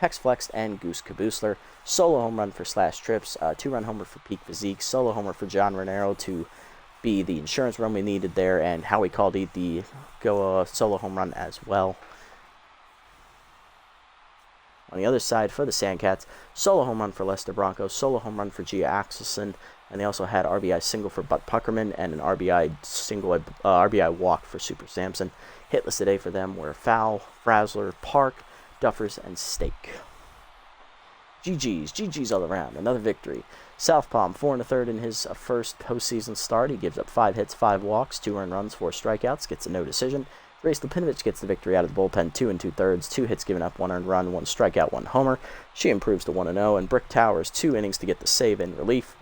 Pex Flexed, and Goose Caboosler. Solo home run for Slash Trips, 2-run homer for Peak Physique, solo homer for John Renero to be the insurance run we needed there, and Howie Caldy the solo home run as well. On the other side for the Sandcats, solo home run for Lester Bronco, solo home run for Gia Axelson, and they also had RBI single for Butt Puckerman and an RBI walk for Super Samson. Hitless today for them were Foul, Frazzler, Park, Duffers, and Steak. GG's all around. Another victory. Southpaw, 4 1/3 in his first postseason start. He gives up 5 hits, 5 walks, 2 earned runs, 4 strikeouts, gets a no decision. Grace Lipinovich gets the victory out of the bullpen, 2 2/3, 2 hits given up, 1 earned run, 1 strikeout, 1 homer. She improves to 1-0, and Brick Towers, 2 innings to get the save in relief.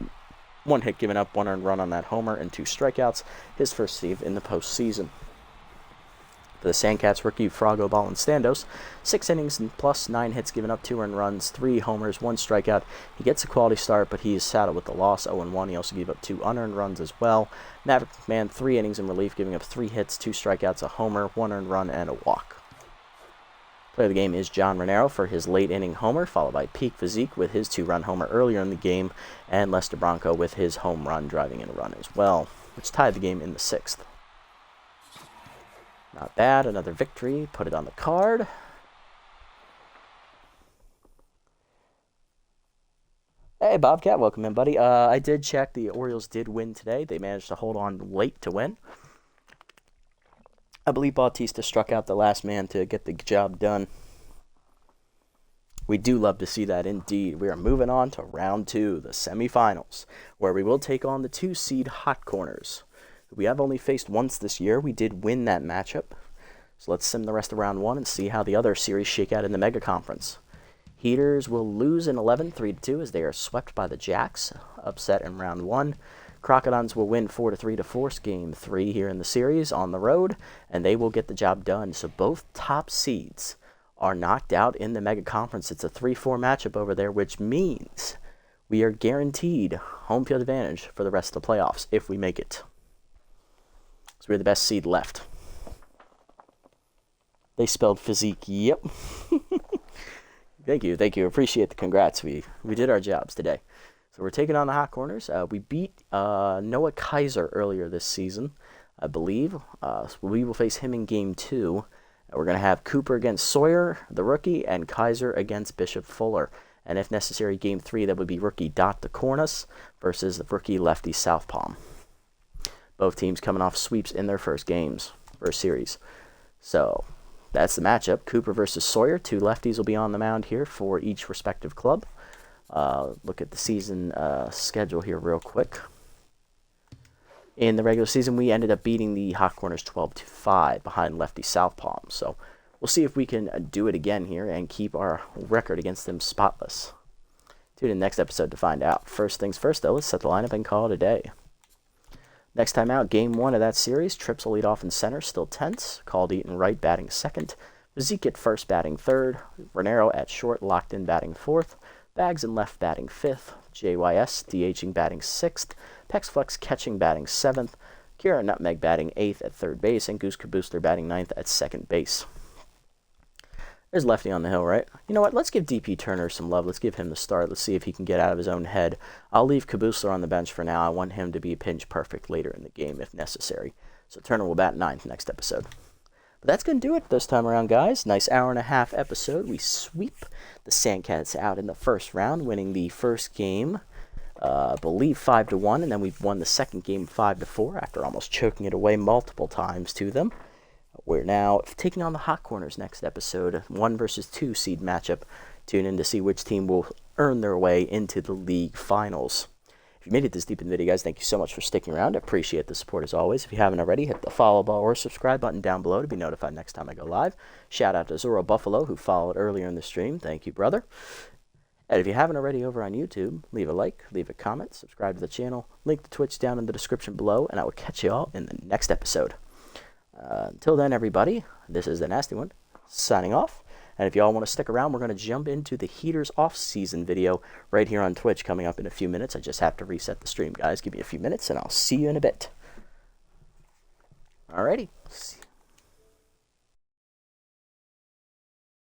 1 hit given up, 1 earned run on that homer, and 2 strikeouts. His first save in the postseason. For the Sandcats, rookie Frago Balanstandos, 6 innings and plus 9 hits given up, 2 earned runs, 3 homers, 1 strikeout. He gets a quality start, but he is saddled with the loss, 0-1. He also gave up 2 unearned runs as well. Maverick Man, 3 innings in relief, giving up 3 hits, 2 strikeouts, a homer, 1 earned run, and a walk. Player of the game is John Renero for his late inning homer, followed by Peak Physique with his 2-run homer earlier in the game, and Lester Bronco with his home run, driving in a run as well, which tied the game in the 6th. Not bad, another victory, put it on the card. Hey, Bobcat, welcome in, buddy. I did check, the Orioles did win today. They managed to hold on late to win. I believe Bautista struck out the last man to get the job done. We do love to see that, indeed. We are moving on to round 2, the semifinals, where we will take on the 2-seed Hot Corners. We have only faced once this year. We did win that matchup. So let's sim the rest of round 1 and see how the other series shake out in the Mega Conference. Heaters will lose in 11, 3-2, as they are swept by the Jacks, upset in round 1. Crocodons will win 4-3 to force game 3 here in the series on the road, and they will get the job done. So both top seeds are knocked out in the Mega Conference. It's a 3-4 matchup over there, which means we are guaranteed home field advantage for the rest of the playoffs if we make it. So we're the best seed left. They spelled physique, yep. Thank you. Appreciate the congrats. We did our jobs today. So we're taking on the Hot Corners. We beat Noah Kaiser earlier this season, I believe. So we will face him in Game 2. We're going to have Cooper against Sawyer, the rookie, and Kaiser against Bishop Fuller. And if necessary, Game 3, that would be rookie Dot DeCornis versus the rookie lefty Southpaw. Both teams coming off sweeps in their first series. So that's the matchup. Cooper versus Sawyer. 2 lefties will be on the mound here for each respective club. Look at the season schedule here real quick. In the regular season, we ended up beating the Hot Corners 12-5 behind lefty Southpaw. So we'll see if we can do it again here and keep our record against them spotless. Tune in next episode to find out. First things first, though, let's set the lineup and call it a day. Next time out, Game 1 of that series, Trips will lead off in center, still tense. Called Eaton right batting second. Zeke at first batting third, Renero at short locked in batting fourth, Bags in left batting fifth, JYS DHing batting sixth, Pexflex catching batting seventh, Kira Nutmeg batting eighth at third base, and Goose Caboostler batting ninth at second base. There's Lefty on the hill, right? You know what? Let's give DP Turner some love. Let's give him the start. Let's see if he can get out of his own head. I'll leave Caboostler on the bench for now. I want him to be pinch perfect later in the game if necessary. So Turner will bat ninth next episode. But that's going to do it this time around, guys. Nice hour-and-a-half episode. We sweep the Sandcats out in the first round, winning the first game, I believe 5-1, and then we won the second game 5-4 after almost choking it away multiple times to them. We're now taking on the Hot Corners next episode, 1 versus 2 seed matchup. Tune in to see which team will earn their way into the league finals. If you made it this deep in the video, guys, thank you so much for sticking around. I appreciate the support as always. If you haven't already, hit the follow button or subscribe button down below to be notified next time I go live. Shout out to Zorro Buffalo, who followed earlier in the stream. Thank you, brother. And if you haven't already over on YouTube, leave a like, leave a comment, subscribe to the channel, link to Twitch down in the description below, and I will catch you all in the next episode. Until then, everybody, this is the Nasty One, signing off. And if y'all want to stick around, we're going to jump into the Heaters off-season video right here on Twitch coming up in a few minutes. I just have to reset the stream, guys. Give me a few minutes, and I'll see you in a bit. Alrighty.